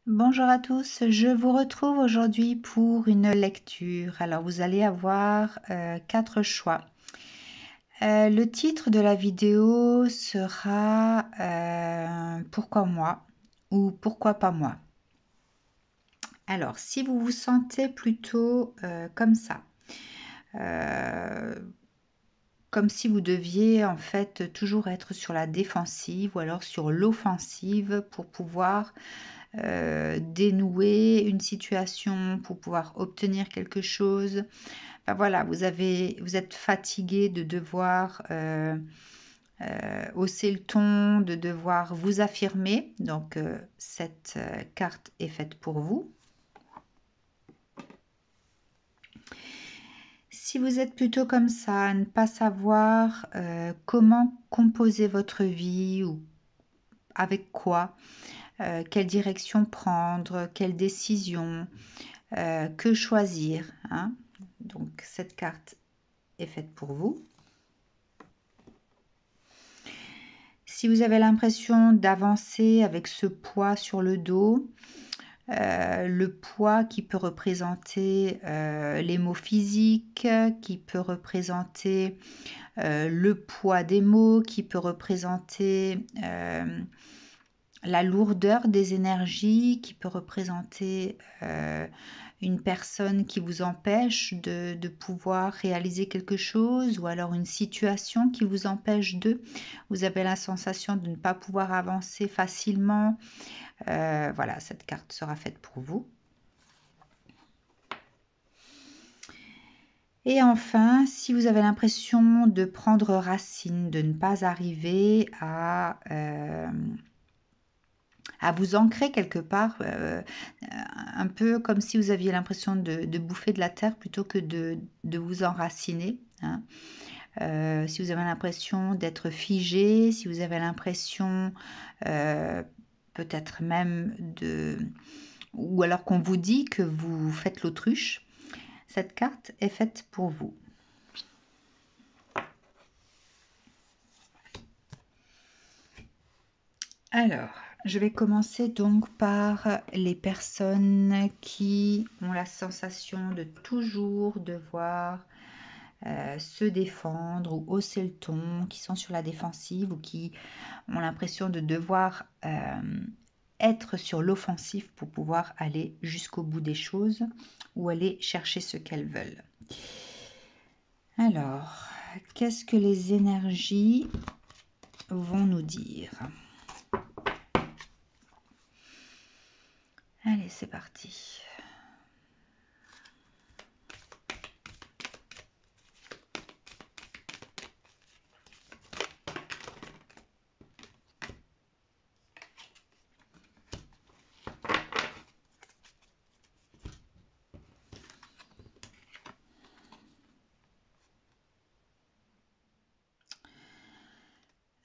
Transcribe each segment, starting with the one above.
Bonjour à tous, je vous retrouve aujourd'hui pour une lecture. Alors vous allez avoir 4 choix. Le titre de la vidéo sera Pourquoi moi ou Pourquoi pas moi. Alors si vous vous sentez plutôt comme ça, comme si vous deviez en fait toujours être sur la défensive ou alors sur l'offensive pour pouvoir dénouer une situation, pour pouvoir obtenir quelque chose. Ben voilà, vous êtes fatigué de devoir hausser le ton, de devoir vous affirmer. Donc cette carte est faite pour vous. Si vous êtes plutôt comme ça, à ne pas savoir comment composer votre vie ou avec quoi, quelle direction prendre, quelle décision, que choisir, hein. Donc cette carte est faite pour vous. Si vous avez l'impression d'avancer avec ce poids sur le dos, le poids qui peut représenter les maux physiques, qui peut représenter le poids des mots, qui peut représenter la lourdeur des énergies, qui peut représenter une personne qui vous empêche de pouvoir réaliser quelque chose, ou alors une situation qui vous empêche de. Vous avez la sensation de ne pas pouvoir avancer facilement. Voilà, cette carte sera faite pour vous. Et enfin, si vous avez l'impression de prendre racine, de ne pas arriver à vous ancrer quelque part, un peu comme si vous aviez l'impression de bouffer de la terre plutôt que de vous enraciner, hein. Si vous avez l'impression d'être figé, si vous avez l'impression peut-être même ou alors qu'on vous dit que vous faites l'autruche, cette carte est faite pour vous. Alors, je vais commencer donc par les personnes qui ont la sensation de toujours devoir se défendre ou hausser le ton, qui sont sur la défensive ou qui ont l'impression de devoir être sur l'offensive pour pouvoir aller jusqu'au bout des choses ou aller chercher ce qu'elles veulent. Alors, qu'est-ce que les énergies vont nous dire ? Allez, c'est parti.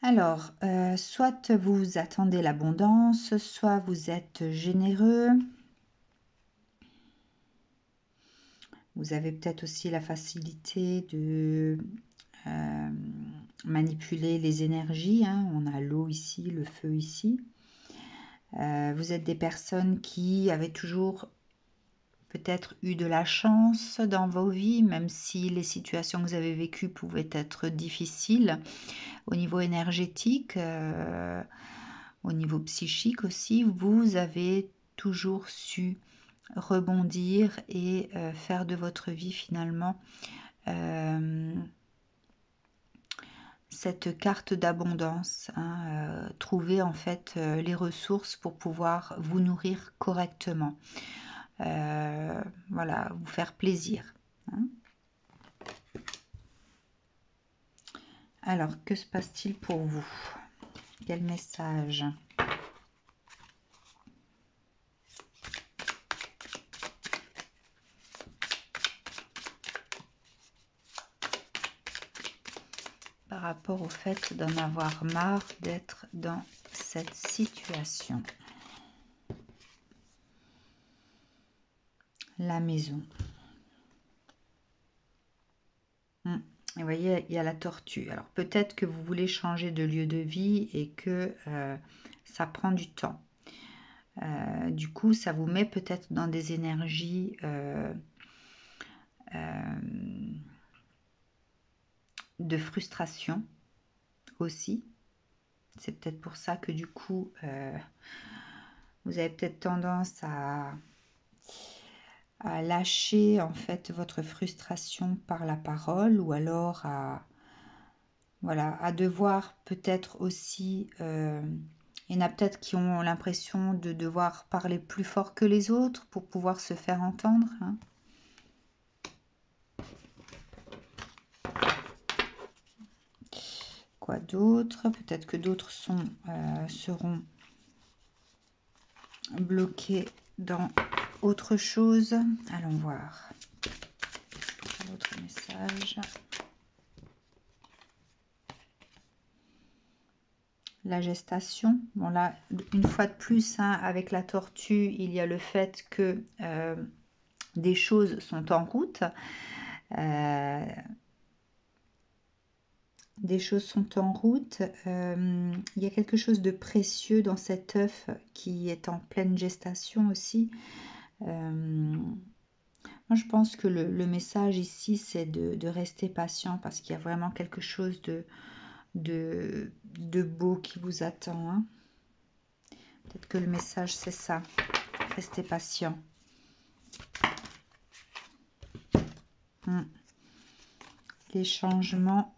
Alors, soit vous attendez l'abondance, soit vous êtes généreux. Vous avez peut-être aussi la facilité de manipuler les énergies, hein. On a l'eau ici, le feu ici. Vous êtes des personnes qui avaient toujours peut-être eu de la chance dans vos vies, même si les situations que vous avez vécues pouvaient être difficiles au niveau énergétique, au niveau psychique aussi. Vous avez toujours su rebondir et faire de votre vie finalement cette carte d'abondance, hein, trouver en fait les ressources pour pouvoir vous nourrir correctement, voilà, vous faire plaisir, hein. Alors, que se passe-t-il pour vous? Quel message? Par rapport au fait d'en avoir marre d'être dans cette situation. La maison. Et vous voyez, il y a la tortue. Alors peut-être que vous voulez changer de lieu de vie et que ça prend du temps. Du coup, ça vous met peut-être dans des énergies de frustration aussi. C'est peut-être pour ça que du coup, vous avez peut-être tendance à lâcher en fait votre frustration par la parole, ou alors voilà, à devoir peut-être aussi, il y en a peut-être qui ont l'impression de devoir parler plus fort que les autres pour pouvoir se faire entendre, hein. Quoi d'autre? Peut-être que d'autres seront bloqués dans autre chose. Allons voir. L'autre message. La gestation. Bon là, une fois de plus, hein, avec la tortue, il y a le fait que des choses sont en route. Des choses sont en route. Il y a quelque chose de précieux dans cet œuf qui est en pleine gestation aussi. Moi, je pense que le message ici, c'est de rester patient, parce qu'il y a vraiment quelque chose de beau qui vous attend, hein. Peut-être que le message, c'est ça. Restez patient. Les changements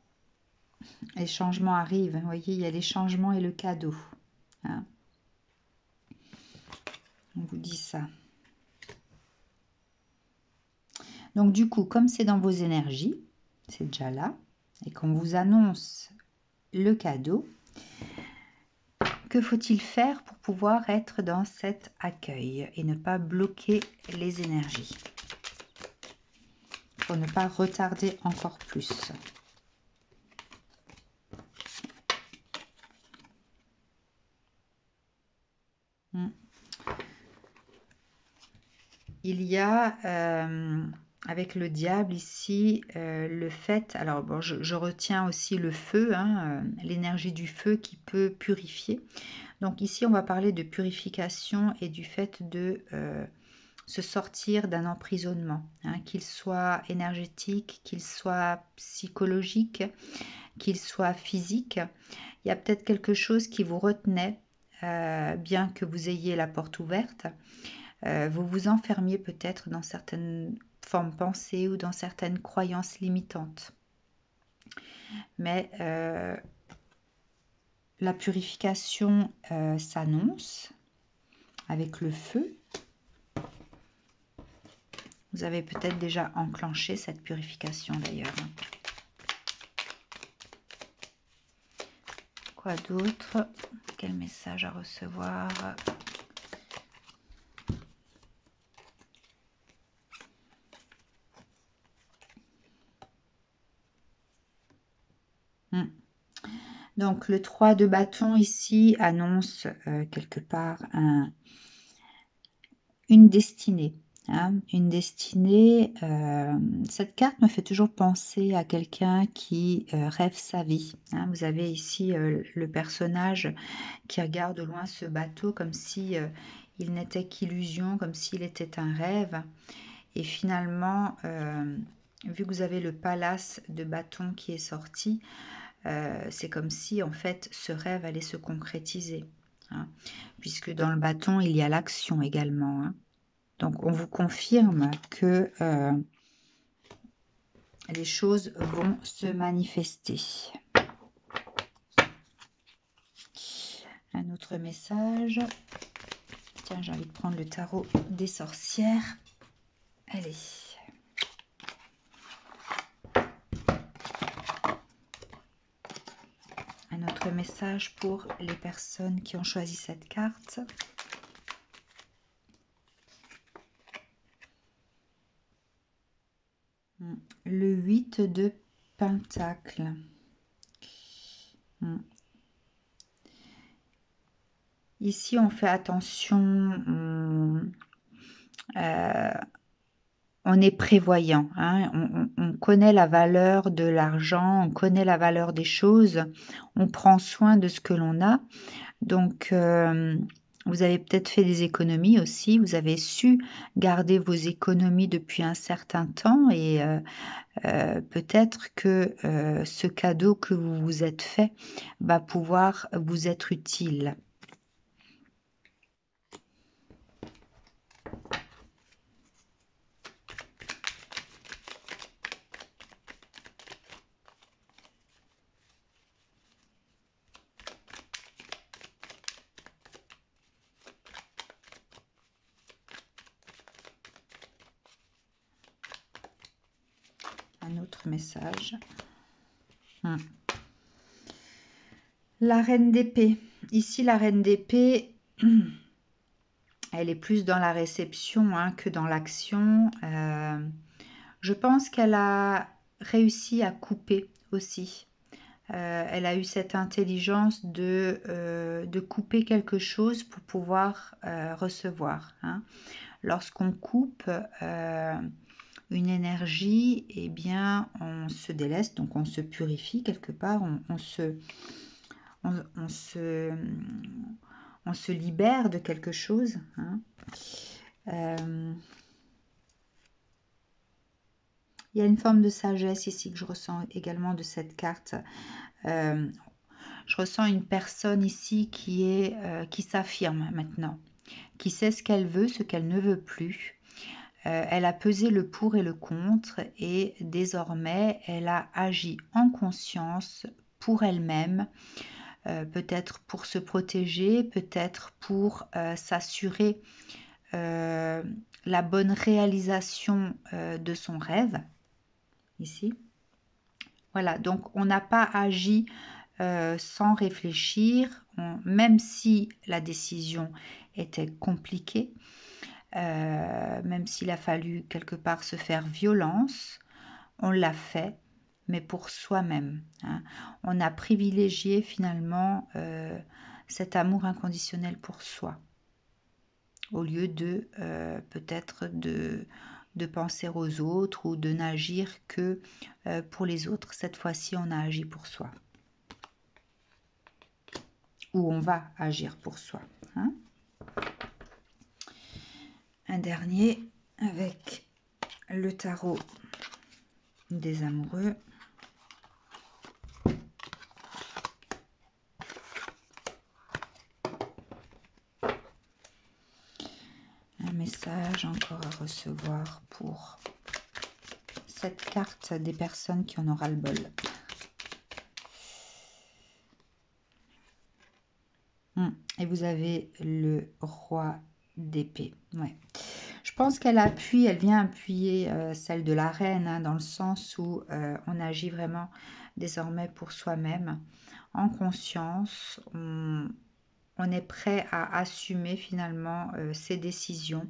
arrivent. Vous voyez, il y a les changements et le cadeau, hein. On vous dit ça. Donc du coup, comme c'est dans vos énergies, c'est déjà là, et qu'on vous annonce le cadeau, que faut-il faire pour pouvoir être dans cet accueil et ne pas bloquer les énergies, pour ne pas retarder encore plus? Il y a avec le diable ici le fait, alors bon, je retiens aussi le feu, hein, l'énergie du feu qui peut purifier. Donc ici on va parler de purification et du fait de se sortir d'un emprisonnement, hein, qu'il soit énergétique, qu'il soit psychologique, qu'il soit physique. Il y a peut-être quelque chose qui vous retenait, bien que vous ayez la porte ouverte. Vous vous enfermiez peut-être dans certaines formes pensées ou dans certaines croyances limitantes. Mais la purification s'annonce avec le feu. Vous avez peut-être déjà enclenché cette purification d'ailleurs. Quoi d'autre? Quel message à recevoir? Donc le 3 de bâton ici annonce quelque part une destinée. Hein, une destinée. Cette carte me fait toujours penser à quelqu'un qui rêve sa vie. Hein. Vous avez ici le personnage qui regarde de loin ce bateau comme si il n'était qu'illusion, comme s'il était un rêve. Et finalement, vu que vous avez le palace de bâton qui est sorti, c'est comme si en fait ce rêve allait se concrétiser, hein, puisque dans le bâton il y a l'action également, hein. Donc on vous confirme que les choses vont se manifester. Un autre message. Tiens, j'ai envie de prendre le tarot des sorcières. Allez. Un autre message pour les personnes qui ont choisi cette carte. Le 8 de Pentacle. Ici, on fait attention, on est prévoyant, hein, on connaît la valeur de l'argent, on connaît la valeur des choses, on prend soin de ce que l'on a. Donc, Vous avez peut-être fait des économies aussi, vous avez su garder vos économies depuis un certain temps et peut-être que ce cadeau que vous vous êtes fait va pouvoir vous être utile. Un autre message. La reine d'épée. Ici, la reine d'épée, elle est plus dans la réception hein, que dans l'action. Je pense qu'elle a réussi à couper aussi. Elle a eu cette intelligence de couper quelque chose pour pouvoir recevoir. Hein. Lorsqu'on coupe une énergie, eh bien, on se déleste, donc on se purifie quelque part, on se libère de quelque chose. Hein. Il y a une forme de sagesse ici que je ressens également de cette carte. Je ressens une personne ici qui s'affirme maintenant, qui sait ce qu'elle veut, ce qu'elle ne veut plus. Elle a pesé le pour et le contre et désormais elle a agi en conscience pour elle-même, peut-être pour se protéger, peut-être pour s'assurer la bonne réalisation de son rêve. Ici. Voilà, donc on n'a pas agi sans réfléchir, même si la décision était compliquée, même s'il a fallu quelque part se faire violence, on l'a fait, mais pour soi-même. Hein. On a privilégié finalement cet amour inconditionnel pour soi, au lieu de peut-être de penser aux autres ou de n'agir que pour les autres. Cette fois-ci, on a agi pour soi. Ou on va agir pour soi. Hein. Un dernier avec le tarot des amoureux. Un message encore à recevoir pour cette carte des personnes qui en aura le bol. Et vous avez le roi d'épée. Ouais. Je pense qu'elle appuie, elle vient appuyer celle de la reine, hein, dans le sens où on agit vraiment désormais pour soi-même, en conscience. On est prêt à assumer finalement ses décisions,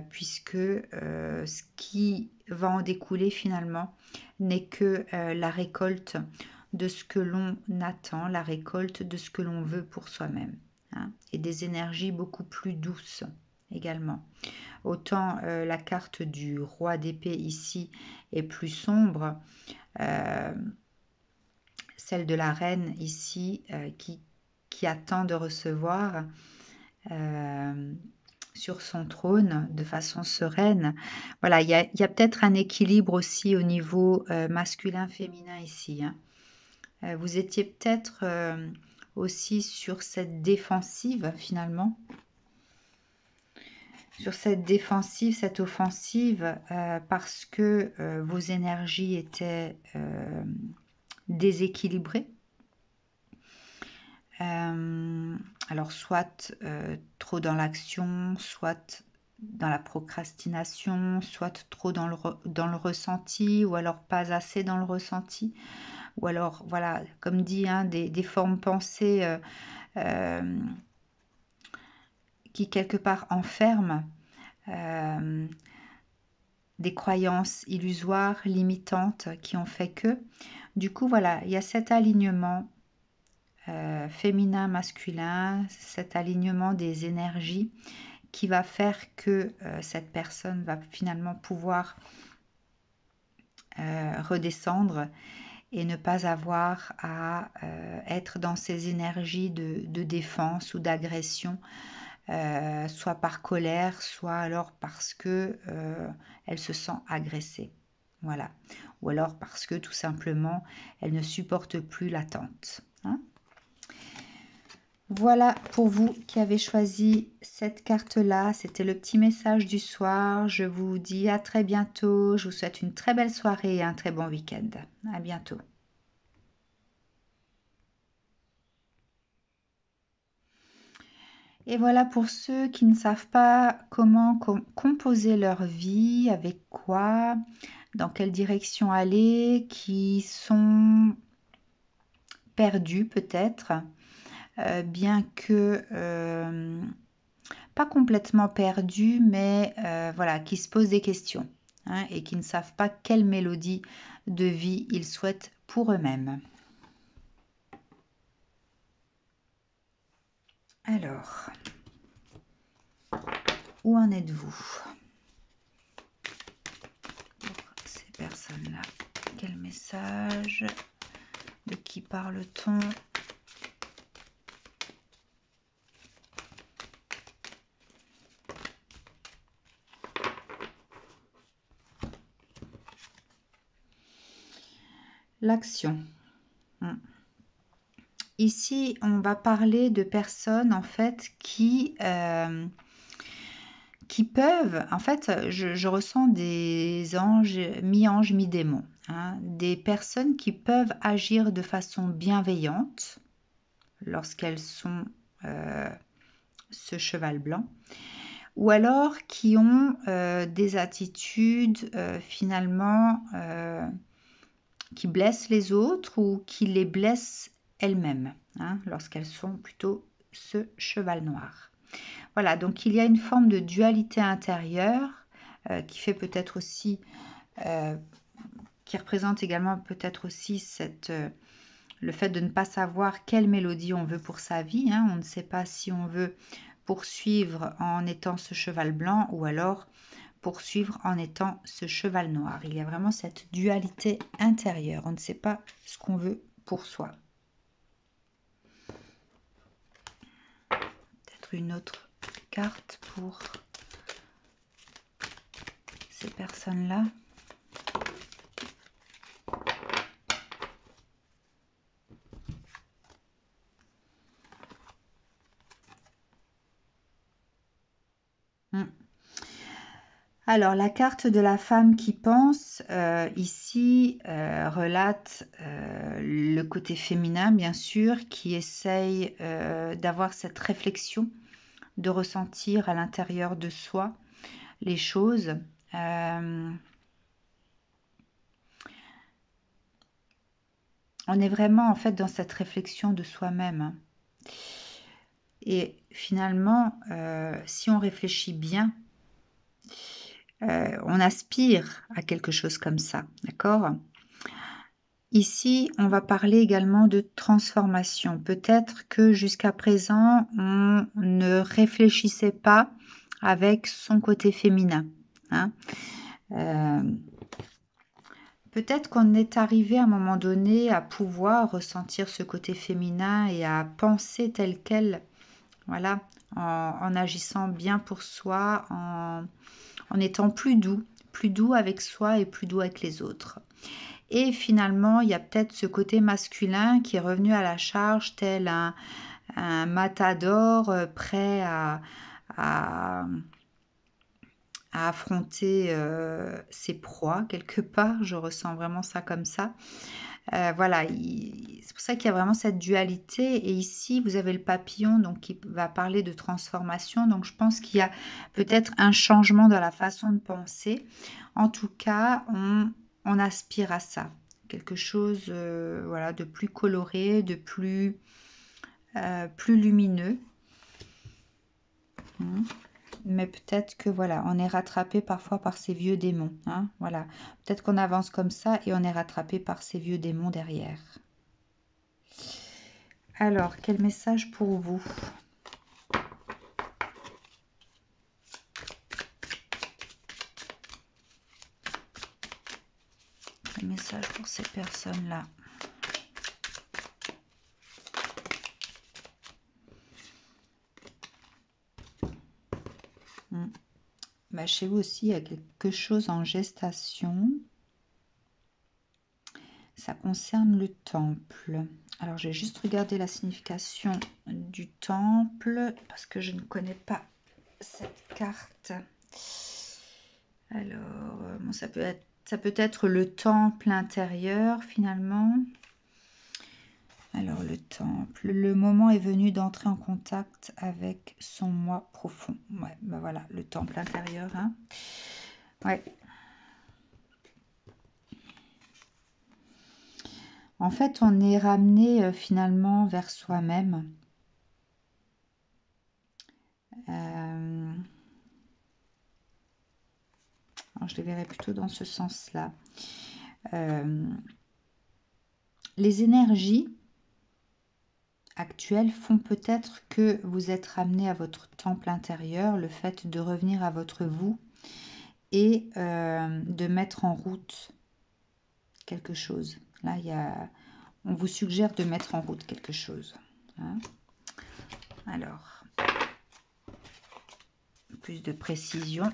puisque ce qui va en découler finalement n'est que la récolte de ce que l'on attend, la récolte de ce que l'on veut pour soi-même, hein, et des énergies beaucoup plus douces également. Autant la carte du roi d'épée ici est plus sombre, celle de la reine ici qui attend de recevoir sur son trône de façon sereine. Voilà, il y a peut-être un équilibre aussi au niveau masculin-féminin ici. Hein. Vous étiez peut-être aussi sur cette défensive finalement. Sur cette défensive, cette offensive, parce que vos énergies étaient déséquilibrées. Alors soit trop dans l'action, soit dans la procrastination, soit trop dans le ressenti, ou alors pas assez dans le ressenti, ou alors voilà, comme dit, hein, des formes pensées qui quelque part enferment des croyances illusoires, limitantes, qui ont fait que, du coup voilà, il y a cet alignement féminin, masculin, cet alignement des énergies qui va faire que cette personne va finalement pouvoir redescendre et ne pas avoir à être dans ces énergies de défense ou d'agression, soit par colère, soit alors parce que elle se sent agressée. Voilà. Ou alors parce que tout simplement, elle ne supporte plus l'attente. Hein. Voilà pour vous qui avez choisi cette carte-là. C'était le petit message du soir. Je vous dis à très bientôt. Je vous souhaite une très belle soirée et un très bon week-end. À bientôt. Et voilà pour ceux qui ne savent pas comment composer leur vie, avec quoi, dans quelle direction aller, qui sont perdus peut-être, bien que pas complètement perdus, mais voilà, qui se posent des questions hein, et qui ne savent pas quelle mélodie de vie ils souhaitent pour eux-mêmes. Alors, où en êtes-vous pour ces personnes-là? Quel message? De qui parle-t-on? L'action. Ici, on va parler de personnes en fait qui peuvent, en fait, je ressens des anges, mi-démons, hein, des personnes qui peuvent agir de façon bienveillante lorsqu'elles sont ce cheval blanc, ou alors qui ont des attitudes finalement qui blessent les autres ou qui les blessent elles-mêmes, hein, lorsqu'elles sont plutôt ce cheval noir. Voilà, donc il y a une forme de dualité intérieure qui fait peut-être aussi, qui représente également peut-être aussi le fait de ne pas savoir quelle mélodie on veut pour sa vie. Hein. On ne sait pas si on veut poursuivre en étant ce cheval blanc ou alors poursuivre en étant ce cheval noir. Il y a vraiment cette dualité intérieure. On ne sait pas ce qu'on veut pour soi. Peut-être une autre carte pour ces personnes-là. Alors, la carte de la femme qui pense, ici, relate le côté féminin, bien sûr, qui essaye d'avoir cette réflexion, de ressentir à l'intérieur de soi les choses. On est vraiment, en fait, dans cette réflexion de soi-même. Et finalement, si on réfléchit bien, on aspire à quelque chose comme ça, d'accord? Ici, on va parler également de transformation. Peut-être que jusqu'à présent, on ne réfléchissait pas avec son côté féminin. Hein. Peut-être qu'on est arrivé à un moment donné à pouvoir ressentir ce côté féminin et à penser tel quel, voilà, en agissant bien pour soi, en étant plus doux avec soi et plus doux avec les autres. Et finalement, il y a peut-être ce côté masculin qui est revenu à la charge tel un matador prêt à affronter ses proies quelque part. Je ressens vraiment ça comme ça. Voilà, c'est pour ça qu'il y a vraiment cette dualité. Et ici, vous avez le papillon donc qui va parler de transformation. Donc, je pense qu'il y a peut-être un changement dans la façon de penser. En tout cas, on aspire à ça. Quelque chose voilà, de plus coloré, de plus lumineux. Mais peut-être que voilà, on est rattrapé parfois par ces vieux démons. Hein, voilà, peut-être qu'on avance comme ça et on est rattrapé par ces vieux démons derrière. Alors, quel message pour vous? Quel message pour ces personnes-là? Mm. Bah, chez vous aussi, il y a quelque chose en gestation. Ça concerne le temple. Alors, j'ai juste regardé la signification du temple parce que je ne connais pas cette carte. Alors, bon, ça peut être le temple intérieur finalement. Alors, le temple. Le moment est venu d'entrer en contact avec son moi profond. Ouais, ben voilà, le temple intérieur. Hein. Ouais. En fait, on est ramené finalement vers soi-même. Alors, je les verrais plutôt dans ce sens-là. Les énergies actuelles font peut-être que vous êtes ramené à votre temple intérieur, le fait de revenir à votre vous et de mettre en route quelque chose. Là, on vous suggère de mettre en route quelque chose. Hein. Alors, plus de précision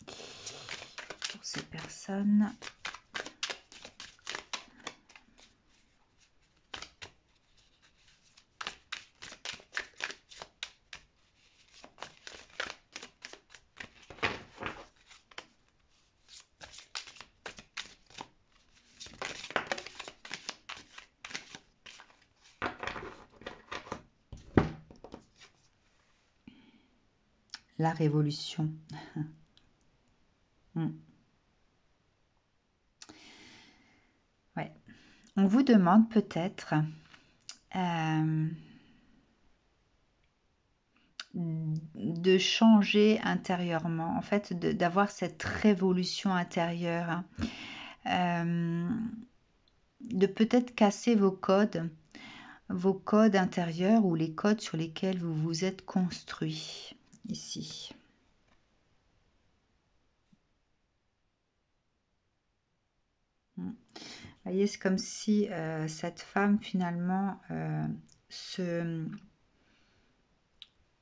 pour ces personnes. La révolution. Ouais. On vous demande peut-être de changer intérieurement, en fait, d'avoir cette révolution intérieure, hein. De peut-être casser vos codes intérieurs ou les codes sur lesquels vous vous êtes construit ici. Vous voyez, c'est comme si cette femme finalement se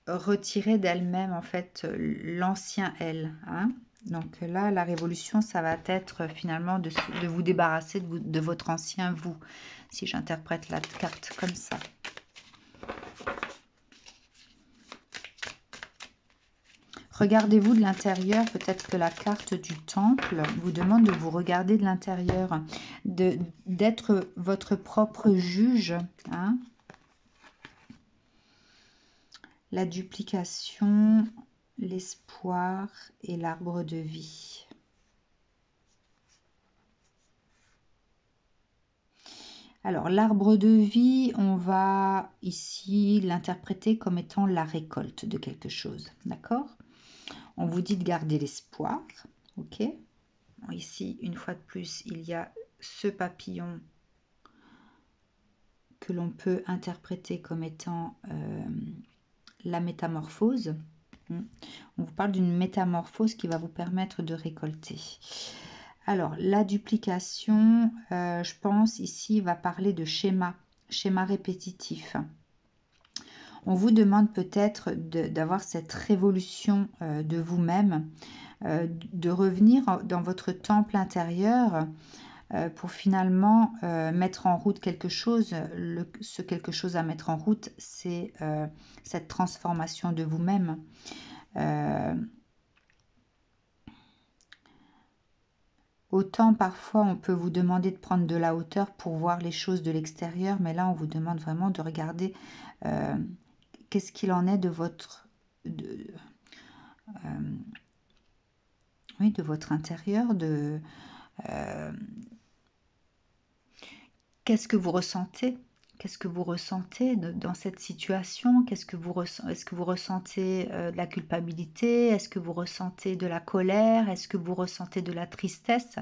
retirer d'elle-même en fait l'ancien elle. Hein. Donc là, la révolution, ça va être finalement de vous débarrasser de votre ancien vous, si j'interprète la carte comme ça. Regardez-vous de l'intérieur, peut-être que la carte du temple vous demande de vous regarder de l'intérieur, d'être votre propre juge. Hein. La duplication, l'espoir et l'arbre de vie. Alors, l'arbre de vie, on va ici l'interpréter comme étant la récolte de quelque chose, d'accord? On vous dit de garder l'espoir, ok? Ici, une fois de plus, il y a ce papillon que l'on peut interpréter comme étant la métamorphose. On vous parle d'une métamorphose qui va vous permettre de récolter. Alors, la duplication, je pense ici, va parler de schéma répétitif. On vous demande peut-être d'avoir cette révolution de vous-même, de revenir dans votre temple intérieur pour finalement mettre en route quelque chose. Ce quelque chose à mettre en route, c'est cette transformation de vous-même. Autant parfois on peut vous demander de prendre de la hauteur pour voir les choses de l'extérieur, mais là on vous demande vraiment de regarder qu'est-ce qu'il en est de votre votre intérieur, qu'est-ce que vous ressentez. Qu'est-ce que vous ressentez dans cette situation? Est-ce que vous ressentez de la culpabilité? Est-ce que vous ressentez de la colère? Est-ce que vous ressentez de la tristesse?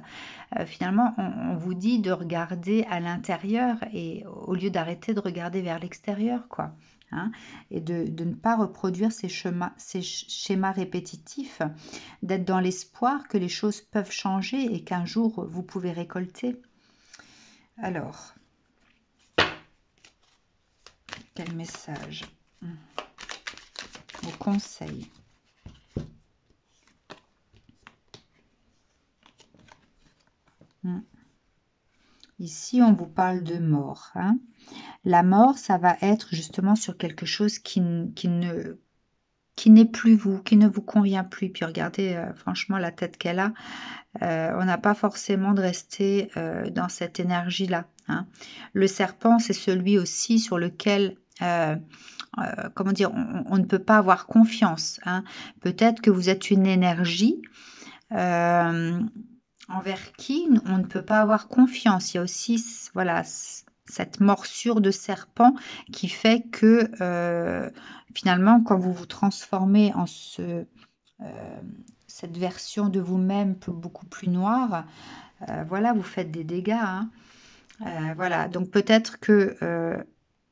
Finalement, on vous dit de regarder à l'intérieur et au lieu d'arrêter de regarder vers l'extérieur, quoi. Hein, et de ne pas reproduire ces schémas répétitifs, d'être dans l'espoir que les choses peuvent changer et qu'un jour vous pouvez récolter. Alors, quel message? Vos conseils. Ici, on vous parle de mort. Hein. La mort, ça va être justement sur quelque chose qui n'est plus vous, qui ne vous convient plus. Puis regardez, franchement, la tête qu'elle a. On n'a pas forcément de rester dans cette énergie-là. Hein. Le serpent, c'est celui aussi sur lequel... comment dire, on ne peut pas avoir confiance. Hein. Peut-être que vous êtes une énergie envers qui on ne peut pas avoir confiance. Il y a aussi voilà, cette morsure de serpent qui fait que finalement, quand vous vous transformez en cette version de vous-même beaucoup plus noire, voilà, vous faites des dégâts. Hein. Voilà, donc peut-être que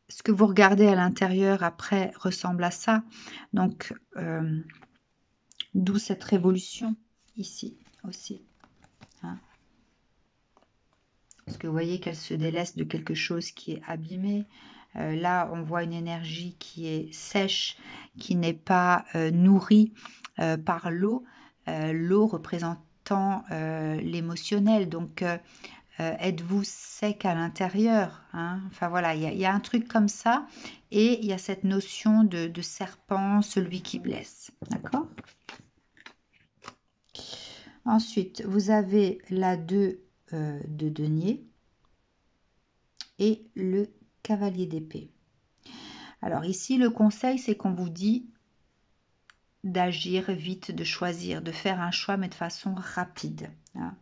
ce que vous regardez à l'intérieur après ressemble à ça. Donc, d'où cette révolution ici aussi. Hein. Parce que vous voyez qu'elle se délaisse de quelque chose qui est abîmé. Là, on voit une énergie qui est sèche, qui n'est pas nourrie par l'eau. L'eau représentant l'émotionnel. Donc, êtes-vous sec à l'intérieur, hein? Enfin voilà, il y a un truc comme ça. Et il y a cette notion de serpent, celui qui blesse. D'accord? Ensuite, vous avez la 2 de denier et le cavalier d'épée. Alors ici, le conseil, c'est qu'on vous dit d'agir vite, de choisir, de faire un choix, mais de façon rapide. Hein.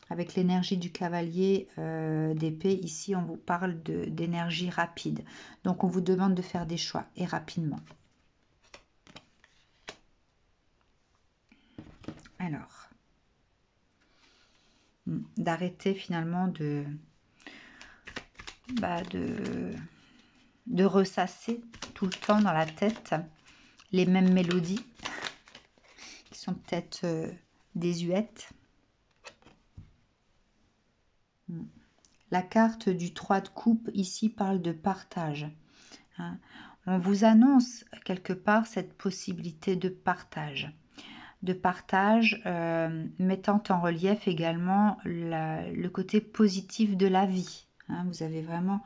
Avec l'énergie du cavalier d'épée, ici, on vous parle d'énergie rapide. Donc, on vous demande de faire des choix, et rapidement. Alors, d'arrêter finalement de ressasser tout le temps dans la tête les mêmes mélodies qui sont peut-être désuètes. La carte du 3 de coupe ici parle de partage. Hein. On vous annonce quelque part cette possibilité de partage. Mettant en relief également le côté positif de la vie. Hein. Vous avez vraiment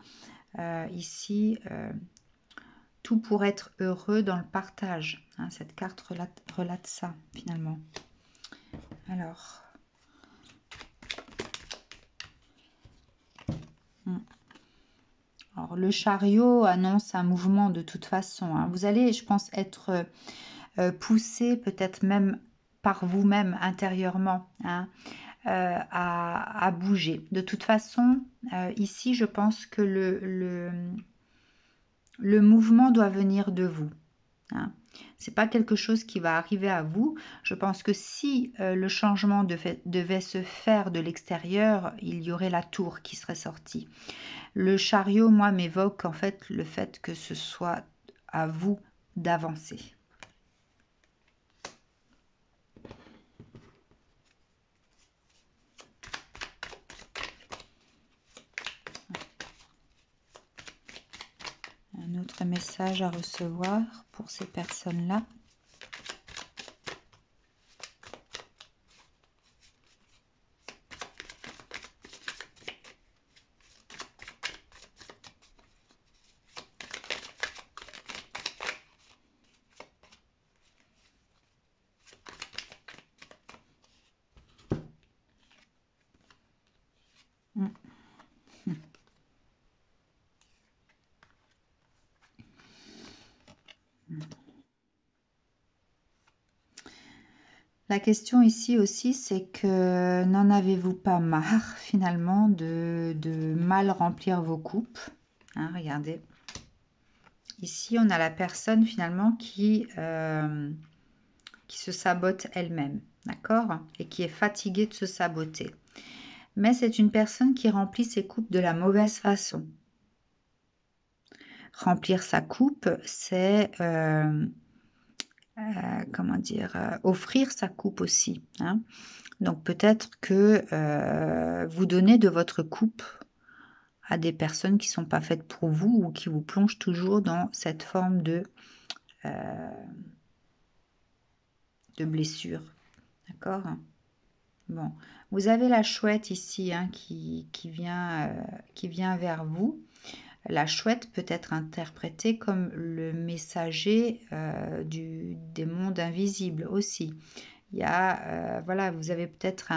ici tout pour être heureux dans le partage. Hein. Cette carte relate ça finalement. Alors... Alors, le chariot annonce un mouvement de toute façon. Hein. Vous allez, je pense, être poussé peut-être même par vous-même intérieurement hein, à bouger. De toute façon, ici, je pense que le mouvement doit venir de vous. Hein. C'est pas quelque chose qui va arriver à vous. Je pense que si le changement devait se faire de l'extérieur, il y aurait la tour qui serait sortie. Le chariot, moi, m'évoque en fait le fait que ce soit à vous d'avancer. Un autre message à recevoir pour ces personnes-là. La question ici aussi, c'est que n'en avez-vous pas marre finalement de mal remplir vos coupes hein, regardez. Ici, on a la personne finalement qui se sabote elle-même, d'accord? Et qui est fatiguée de se saboter. Mais c'est une personne qui remplit ses coupes de la mauvaise façon. Remplir sa coupe, c'est... comment dire, offrir sa coupe aussi. Hein. Donc peut-être que vous donnez de votre coupe à des personnes qui ne sont pas faites pour vous ou qui vous plongent toujours dans cette forme de blessure. D'accord? Bon, vous avez la chouette ici hein, qui vient vers vous. La chouette peut être interprétée comme le messager des mondes invisibles aussi. Il y a, voilà, vous avez peut-être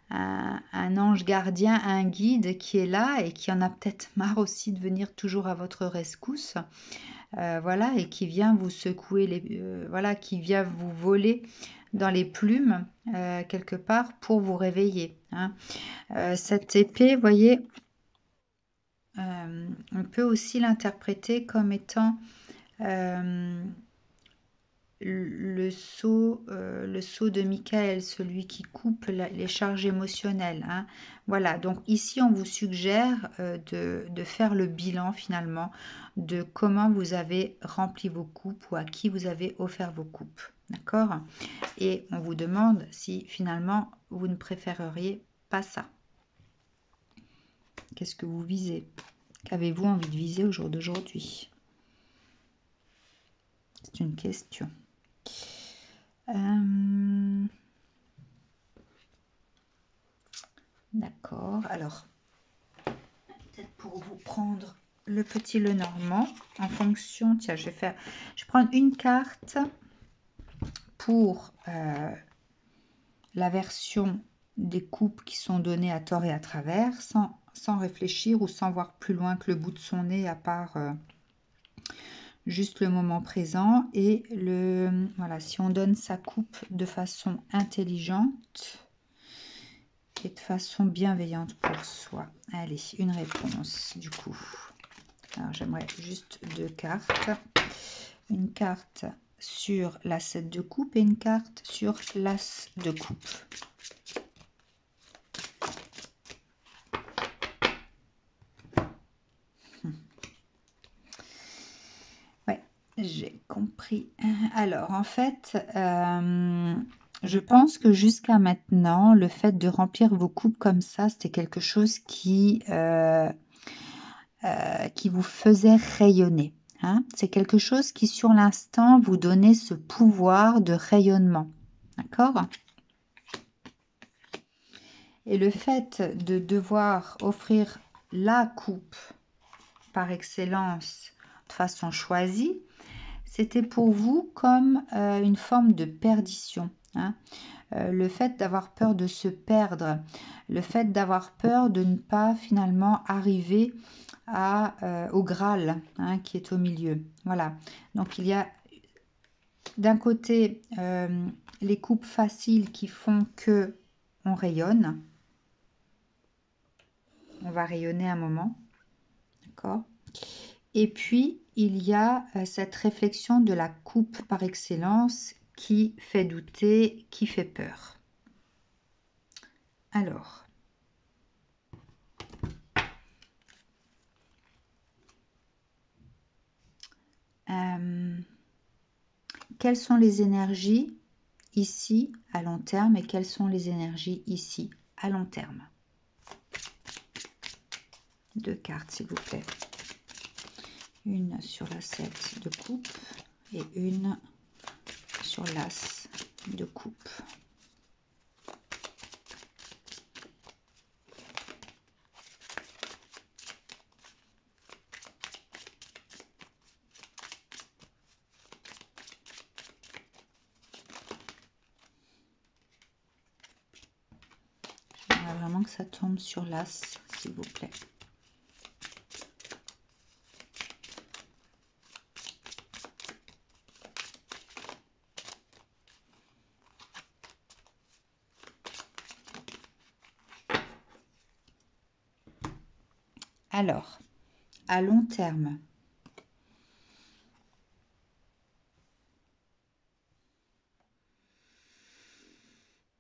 un ange gardien, un guide qui est là et qui en a peut-être marre aussi de venir toujours à votre rescousse. Voilà, et qui vient vous secouer, voilà, qui vient vous voler dans les plumes quelque part pour vous réveiller. Hein. Cette épée, vous voyez, on peut aussi l'interpréter comme étant le sceau de Michael, celui qui coupe les charges émotionnelles. Hein. Voilà, donc ici on vous suggère de faire le bilan finalement de comment vous avez rempli vos coupes ou à qui vous avez offert vos coupes. D'accord? Et on vous demande si finalement vous ne préféreriez pas ça. Qu'est-ce que vous visez? Qu'avez-vous envie de viser au jour d'aujourd'hui? C'est une question. D'accord, alors peut-être pour vous prendre le petit Lenormand en fonction, tiens je vais prendre une carte pour la version des coupes qui sont données à tort et à travers sans réfléchir ou sans voir plus loin que le bout de son nez à part juste le moment présent et voilà, si on donne sa coupe de façon intelligente et de façon bienveillante pour soi. Allez, une réponse du coup. Alors j'aimerais juste 2 cartes. Une carte sur la 7 de coupe et une carte sur l'as de coupe. Ouais, j'ai compris. Alors en fait, je pense que jusqu'à maintenant, le fait de remplir vos coupes comme ça, c'était quelque chose qui vous faisait rayonner. Hein. C'est quelque chose qui, sur l'instant, vous donnait ce pouvoir de rayonnement. D'accord? Et le fait de devoir offrir la coupe par excellence de façon choisie, c'était pour vous comme une forme de perdition. Hein. Le fait d'avoir peur de se perdre, le fait d'avoir peur de ne pas finalement arriver au Graal hein, qui est au milieu. Voilà. Donc il y a d'un côté les coupes faciles qui font que on rayonne. On va rayonner un moment. D'accord. Et puis il y a cette réflexion de la coupe par excellence qui fait douter, qui fait peur. Alors, quelles sont les énergies ici à long terme et quelles sont les énergies ici à long terme? 2 cartes s'il vous plaît. Une sur la 7 de coupe et une sur l'as de coupe. J'aimerais vraiment que ça tombe sur l'as, s'il vous plaît. Alors, à long terme,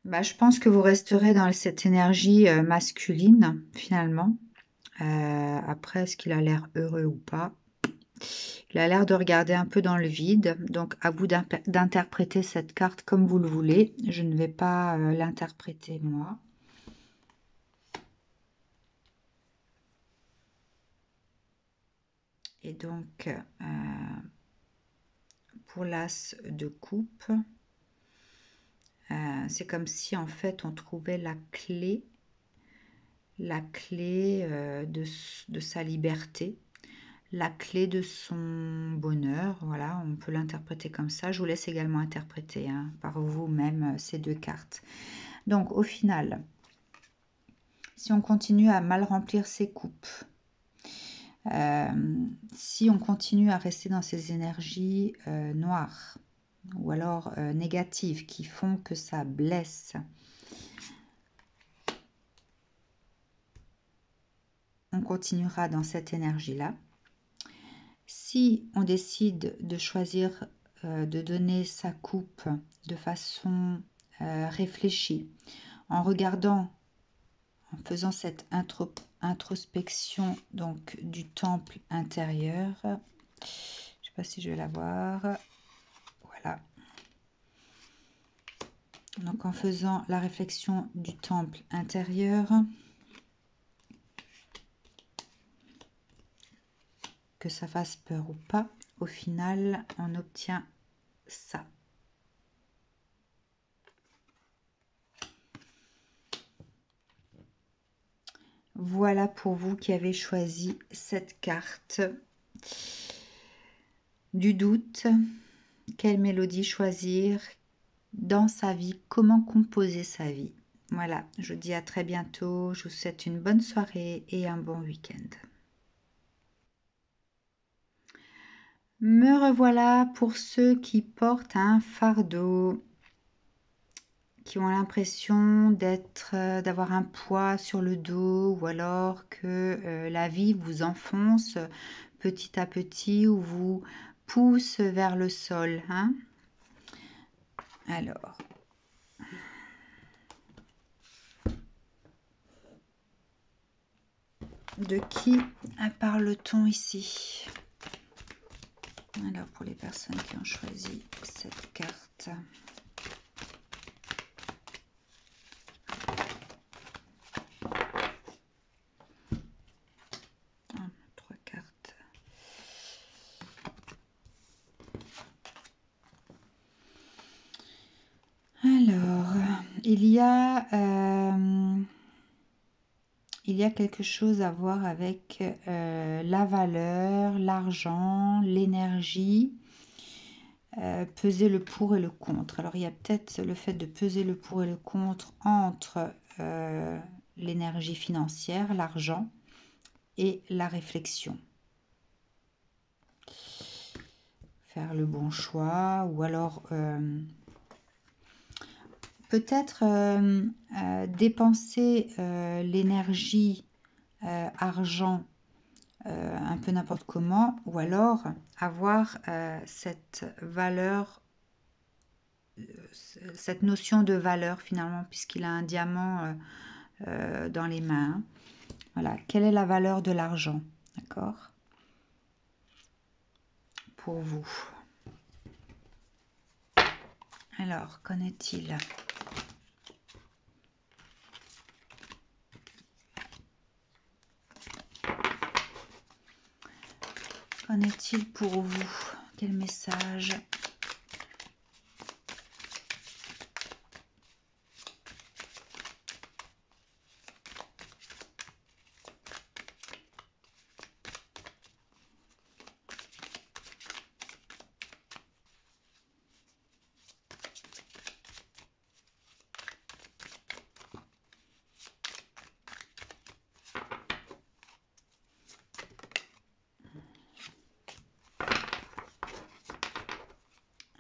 je pense que vous resterez dans cette énergie masculine, finalement. Après, est-ce qu'il a l'air heureux ou pas? Il a l'air de regarder un peu dans le vide. Donc, à vous d'interpréter cette carte comme vous le voulez. Je ne vais pas l'interpréter, moi. Et donc, pour l'as de coupe, C'est comme si en fait on trouvait la clé de sa liberté, la clé de son bonheur. Voilà, on peut l'interpréter comme ça. Je vous laisse également interpréter hein, par vous-même ces deux cartes. Donc au final, si on continue à mal remplir ses coupes, si on continue à rester dans ces énergies noires ou alors négatives qui font que ça blesse, on continuera dans cette énergie-là. Si on décide de choisir de donner sa coupe de façon réfléchie, en regardant, en faisant cette introspection donc du temple intérieur, je ne sais pas si je vais la voir, voilà. Donc en faisant la réflexion du temple intérieur, que ça fasse peur ou pas, au final on obtient ça. Voilà pour vous qui avez choisi cette carte du doute. Quelle mélodie choisir dans sa vie, comment composer sa vie. Voilà, je vous dis à très bientôt, je vous souhaite une bonne soirée et un bon week-end. Me revoilà pour ceux qui portent un fardeau, qui ont l'impression d'avoir un poids sur le dos ou alors que la vie vous enfonce petit à petit ou vous pousse vers le sol. Hein. Alors, de qui parle-t-on ici? Alors, pour les personnes qui ont choisi cette carte. Trois cartes. Alors, il y a quelque chose à voir avec la valeur, l'argent, l'énergie, peser le pour et le contre. Alors, il y a peut-être le fait de peser le pour et le contre entre l'énergie financière, l'argent et la réflexion. Faire le bon choix ou alors peut-être dépenser l'énergie argent un peu n'importe comment ou alors avoir cette valeur, cette notion de valeur finalement puisqu'il a un diamant dans les mains. Voilà, quelle est la valeur de l'argent, d'accord, pour vous? Alors, qu'en est-il? Qu'en est-il pour vous? Quel message?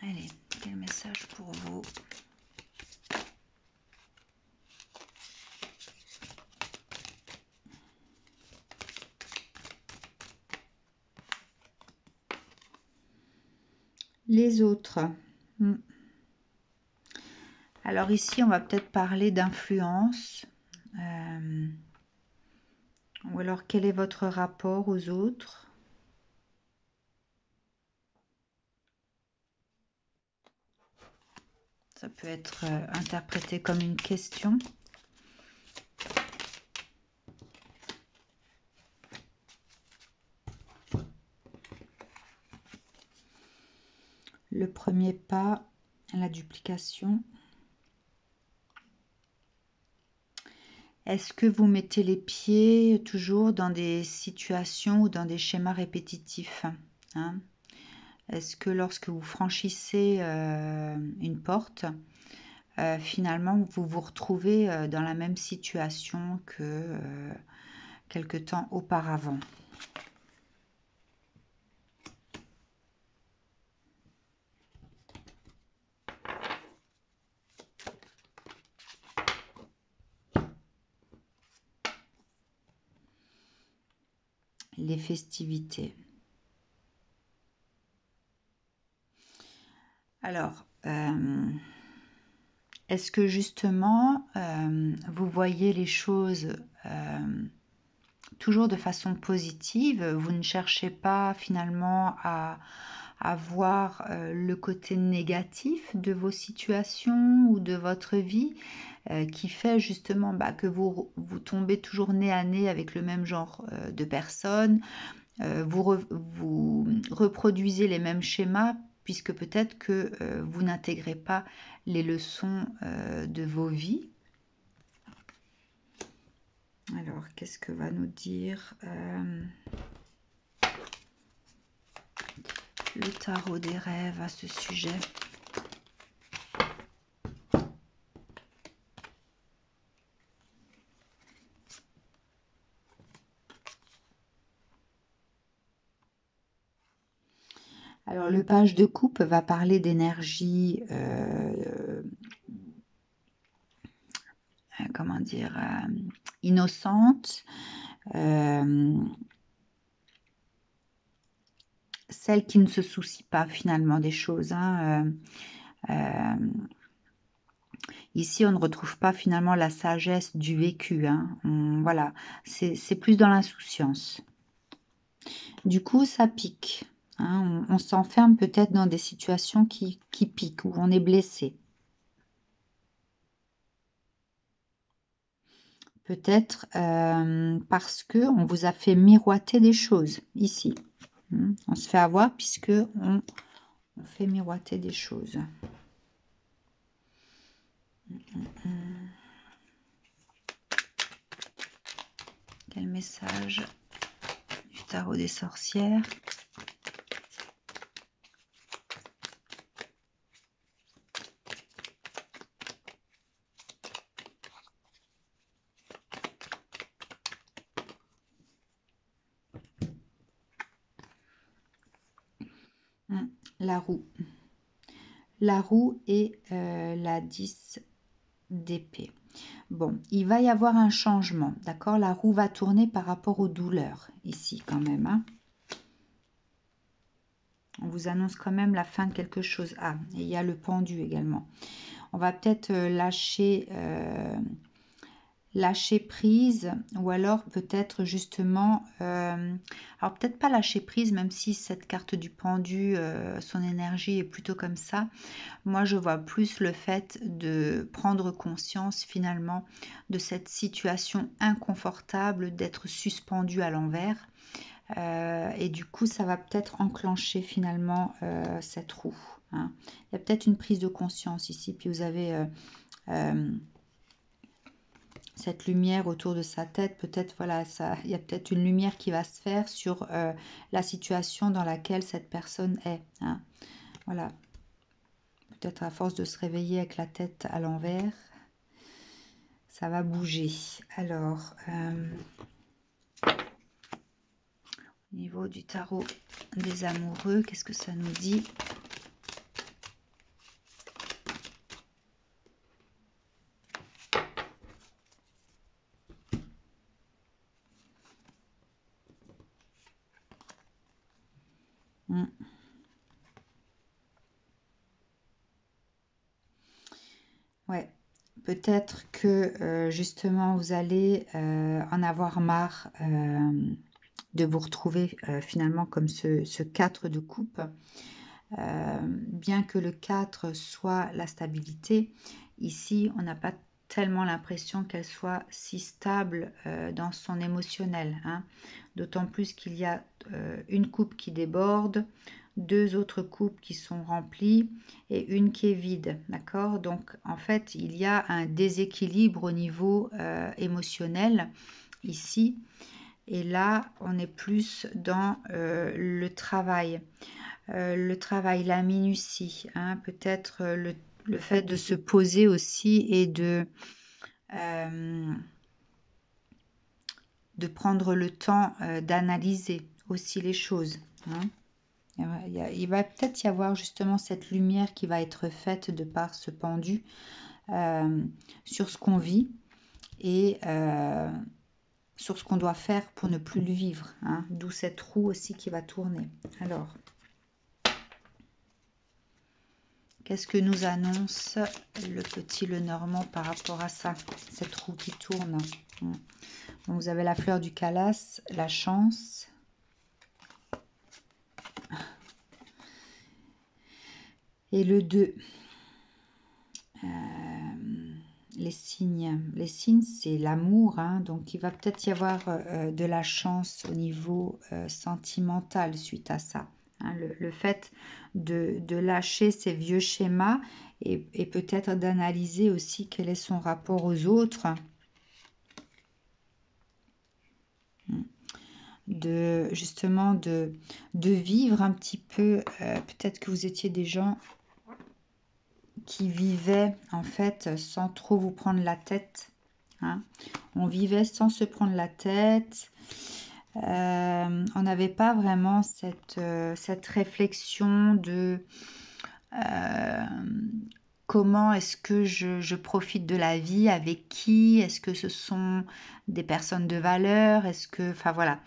Allez, quel message pour vous? Les autres. Alors ici, on va peut-être parler d'influence. Ou alors, quel est votre rapport aux autres? Ça peut être interprété comme une question. Le premier pas, la duplication. Est-ce que vous mettez les pieds toujours dans des situations ou dans des schémas répétitifs, hein? Est-ce que lorsque vous franchissez une porte, finalement vous vous retrouvez dans la même situation que quelque temps auparavant? Les festivités. Alors, est-ce que justement, vous voyez les choses toujours de façon positive? Vous ne cherchez pas finalement à voir le côté négatif de vos situations ou de votre vie qui fait justement que vous tombez toujours nez à nez avec le même genre de personnes, vous reproduisez les mêmes schémas puisque peut-être que vous n'intégrez pas les leçons de vos vies. Alors, qu'est-ce que va nous dire le tarot des rêves à ce sujet? Alors, le page de coupe va parler d'énergie, comment dire, innocente, celle qui ne se soucie pas finalement des choses, hein, ici, on ne retrouve pas finalement la sagesse du vécu, hein. Voilà, c'est plus dans l'insouciance. Du coup, ça pique, hein. On s'enferme peut-être dans des situations qui piquent, où on est blessé. Peut-être parce que on vous a fait miroiter des choses ici. On se fait avoir puisque on fait miroiter des choses. Quel message du tarot des sorcières? La roue. La roue et la 10 d'épée. Bon, il va y avoir un changement, d'accord? La roue va tourner par rapport aux douleurs, ici quand même, hein. On vous annonce quand même la fin de quelque chose. Ah, et il y a le pendu également. On va peut-être lâcher prise, ou alors peut-être justement, alors peut-être pas lâcher prise, même si cette carte du pendu, son énergie est plutôt comme ça. Moi, je vois plus le fait de prendre conscience finalement de cette situation inconfortable d'être suspendu à l'envers. Et du coup, ça va peut-être enclencher finalement cette roue, hein. Il y a peut-être une prise de conscience ici, puis vous avez cette lumière autour de sa tête. Peut-être, voilà, il y a peut-être une lumière qui va se faire sur la situation dans laquelle cette personne est, hein. Voilà. Peut-être à force de se réveiller avec la tête à l'envers, ça va bouger. Alors, au niveau du tarot des amoureux, qu'est-ce que ça nous dit? Ouais, peut-être que justement vous allez en avoir marre de vous retrouver finalement comme ce 4 de coupe. Bien que le 4 soit la stabilité, ici on n'a pas tellement l'impression qu'elle soit si stable dans son émotionnel, hein. D'autant plus qu'il y a une coupe qui déborde, 2 autres coupes qui sont remplies et une qui est vide, d'accord? Donc en fait, il y a un déséquilibre au niveau émotionnel ici. Et là, on est plus dans le travail, la minutie, hein, peut-être le fait de se poser aussi et de prendre le temps d'analyser aussi les choses, hein. Il va peut-être y avoir justement cette lumière qui va être faite de par ce pendu sur ce qu'on vit et sur ce qu'on doit faire pour ne plus le vivre, hein. D'où cette roue aussi qui va tourner. Alors, qu'est-ce que nous annonce le petit Lenormand par rapport à ça, cette roue qui tourne? Donc, vous avez la fleur du calace, la chance. Et le 2. Les signes. Les signes, c'est l'amour, hein, donc il va peut-être y avoir de la chance au niveau sentimental suite à ça. Hein, le fait de lâcher ces vieux schémas et peut-être d'analyser aussi quel est son rapport aux autres. Justement de vivre un petit peu, peut-être que vous étiez des gens qui vivaient en fait sans trop vous prendre la tête, hein. On vivait sans se prendre la tête, on n'avait pas vraiment cette réflexion de comment est-ce que je profite de la vie, avec qui, est-ce que ce sont des personnes de valeur, est-ce que, enfin voilà,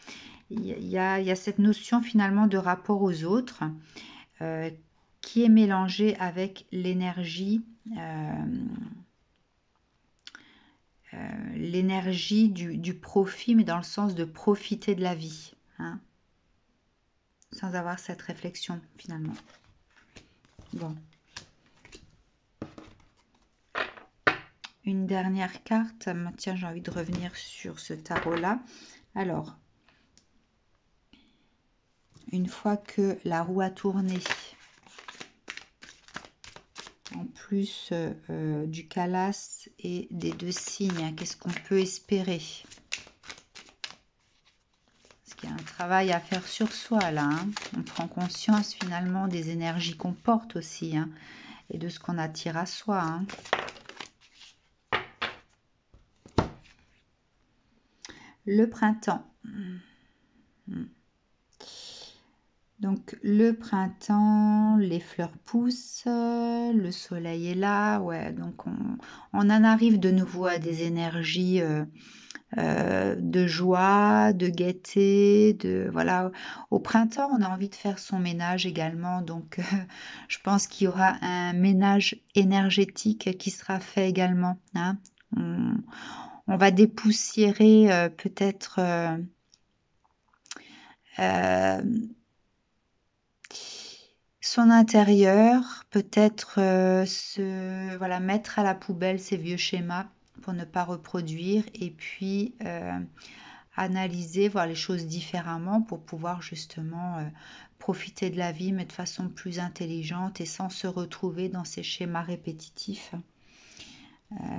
il y a cette notion finalement de rapport aux autres qui est mélangée avec l'énergie du profit, mais dans le sens de profiter de la vie, hein, sans avoir cette réflexion finalement. Bon. Une dernière carte. Tiens, j'ai envie de revenir sur ce tarot-là. Alors, une fois que la roue a tourné, en plus du calace et des 2 signes, qu'est-ce qu'on peut espérer? Parce qu'il y a un travail à faire sur soi là, hein. On prend conscience finalement des énergies qu'on porte aussi, hein, et de ce qu'on attire à soi, hein. Le printemps. Donc le printemps, les fleurs poussent, le soleil est là, ouais, donc on en arrive de nouveau à des énergies de joie, de gaieté, voilà. Au printemps, on a envie de faire son ménage également, donc je pense qu'il y aura un ménage énergétique qui sera fait également, hein. On va dépoussiérer peut-être son intérieur, peut-être voilà, mettre à la poubelle ces vieux schémas pour ne pas reproduire et puis analyser, voir les choses différemment pour pouvoir justement profiter de la vie mais de façon plus intelligente et sans se retrouver dans ces schémas répétitifs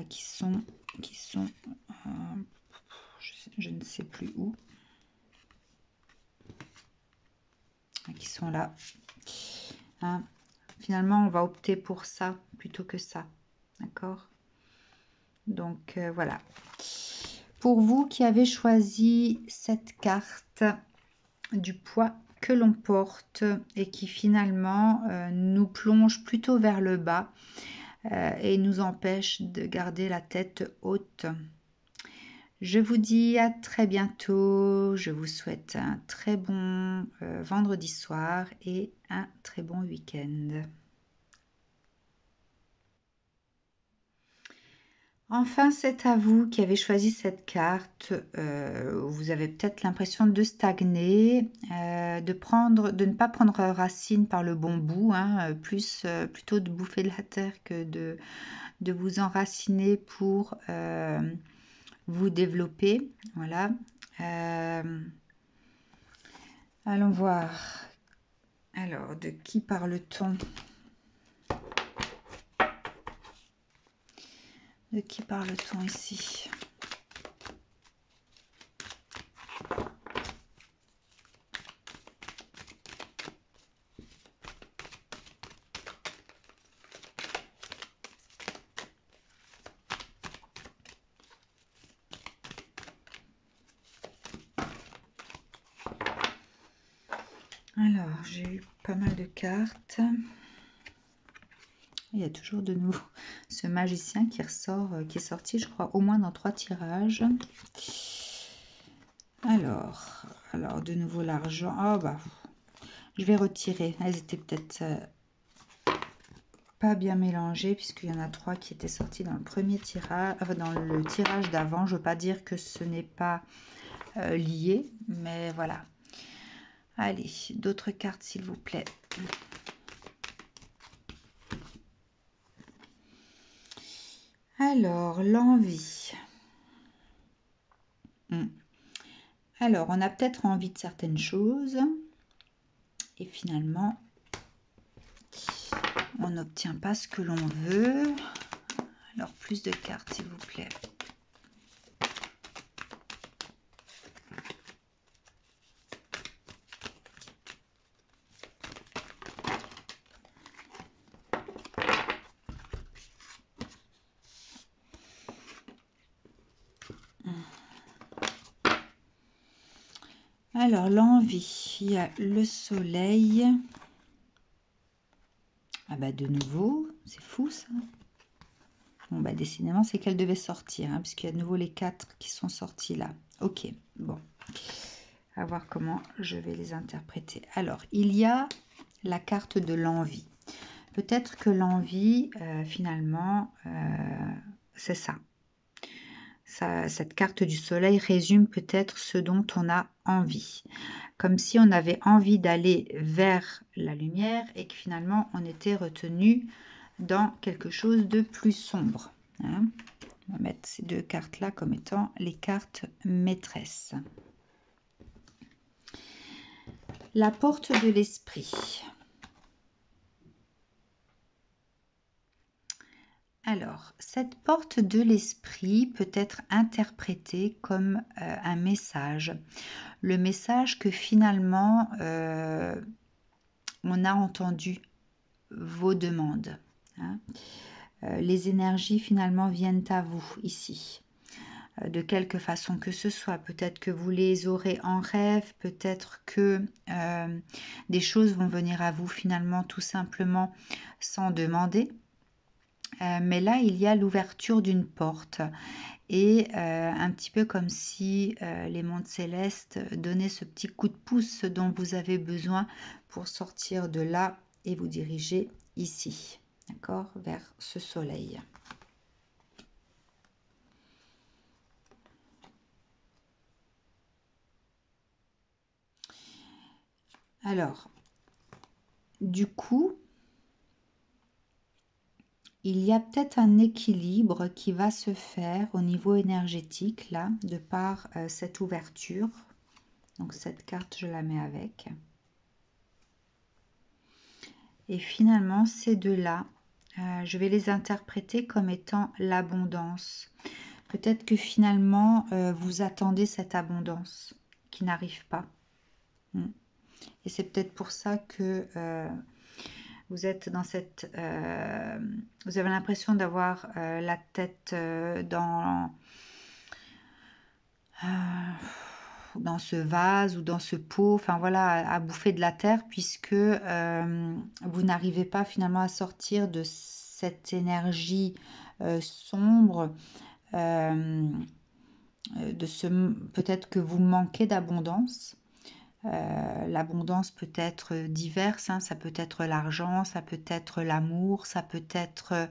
qui sont je ne sais plus où, qui sont là, hein. Finalement, on va opter pour ça plutôt que ça, d'accord? Donc voilà. Pour vous qui avez choisi cette carte du poids que l'on porte et qui finalement nous plonge plutôt vers le bas et nous empêche de garder la tête haute. Je vous dis à très bientôt. Je vous souhaite un très bon vendredi soir et un très bon week-end. Enfin, c'est à vous qui avez choisi cette carte. Vous avez peut-être l'impression de stagner, de ne pas prendre racine par le bon bout, hein, plutôt de bouffer de la terre que de vous enraciner pour vous développer. Voilà. Allons voir. Alors, de qui parle-t-on? De qui parle-t-on ici? Alors, j'ai eu pas mal de cartes. Il y a toujours de nouveau ce magicien qui ressort, qui est sorti, je crois, au moins dans 3 tirages. Alors, de nouveau l'argent. Oh bah, je vais retirer. Elles étaient peut-être pas bien mélangées puisqu'il y en a 3 qui étaient sortis dans le premier tirage, enfin, dans le tirage d'avant. Je veux pas dire que ce n'est pas lié, mais voilà. Allez, d'autres cartes s'il vous plaît. Alors, l'envie. Alors, on a peut-être envie de certaines choses et finalement, on n'obtient pas ce que l'on veut. Alors, plus de cartes, s'il vous plaît. Alors, l'envie, il y a le soleil. Ah bah de nouveau, c'est fou ça. Bon bah décidément, c'est qu'elle devait sortir, hein, puisqu'il y a de nouveau les 4 qui sont sortis là. Ok, bon. À voir comment je vais les interpréter. Alors, il y a la carte de l'envie. Peut-être que l'envie, finalement, c'est ça. Cette carte du soleil résume peut-être ce dont on a envie. Comme si on avait envie d'aller vers la lumière et que finalement on était retenu dans quelque chose de plus sombre. Hein. On va mettre ces 2 cartes-là comme étant les cartes maîtresses. La porte de l'esprit. Alors, cette porte de l'esprit peut être interprétée comme un message. Le message que finalement, on a entendu vos demandes. Hein. Les énergies finalement viennent à vous ici. De quelque façon que ce soit. Peut-être que vous les aurez en rêve, peut-être que des choses vont venir à vous finalement tout simplement sans demander. Mais là, il y a l'ouverture d'une porte et un petit peu comme si les mondes célestes donnaient ce petit coup de pouce dont vous avez besoin pour sortir de là et vous diriger ici, d'accord, vers ce soleil. Alors, du coup, il y a peut-être un équilibre qui va se faire au niveau énergétique, là, de par cette ouverture. Donc, cette carte, je la mets avec. Et finalement, ces deux-là, je vais les interpréter comme étant l'abondance. Peut-être que finalement, vous attendez cette abondance qui n'arrive pas. Et c'est peut-être pour ça que vous êtes dans cette... vous avez l'impression d'avoir la tête dans ce vase ou dans ce pot, enfin voilà, à bouffer de la terre, puisque vous n'arrivez pas finalement à sortir de cette énergie sombre, peut-être que vous manquez d'abondance. L'abondance peut être diverse, hein, ça peut être l'argent, ça peut être l'amour, ça peut être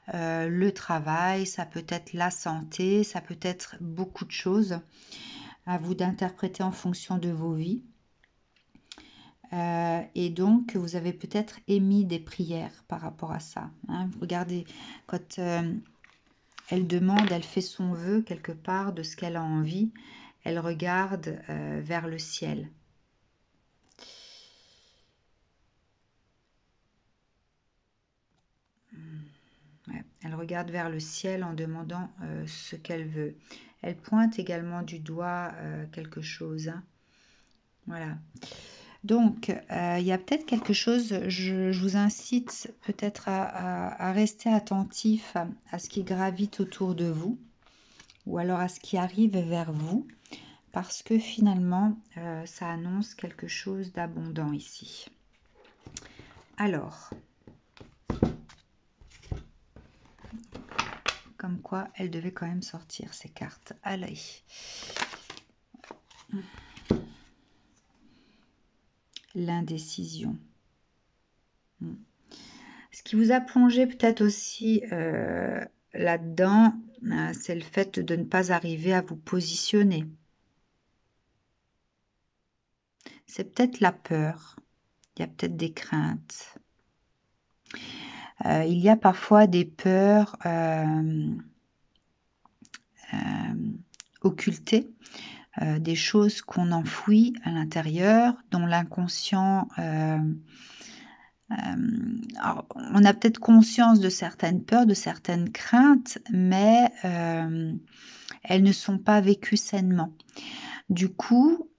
le travail, ça peut être la santé, ça peut être beaucoup de choses. À vous d'interpréter en fonction de vos vies. Et donc, vous avez peut-être émis des prières par rapport à ça. Hein. Regardez, quand elle demande, elle fait son vœu quelque part de ce qu'elle a envie, elle regarde vers le ciel. Ouais, elle regarde vers le ciel en demandant ce qu'elle veut. Elle pointe également du doigt quelque chose, hein. Voilà. Donc, il y a peut-être quelque chose, je vous incite peut-être à rester attentif à ce qui gravite autour de vous, ou alors à ce qui arrive vers vous, parce que finalement, ça annonce quelque chose d'abondant ici. Alors, comme quoi, elles devaient quand même sortir, ces cartes. Allez. L'indécision. Ce qui vous a plongé peut-être aussi là-dedans, c'est le fait de ne pas arriver à vous positionner. C'est peut-être la peur. Il y a peut-être des craintes. Il y a parfois des peurs occultées, des choses qu'on enfouit à l'intérieur, dont l'inconscient... on a peut-être conscience de certaines peurs, de certaines craintes, mais elles ne sont pas vécues sainement. Du coup,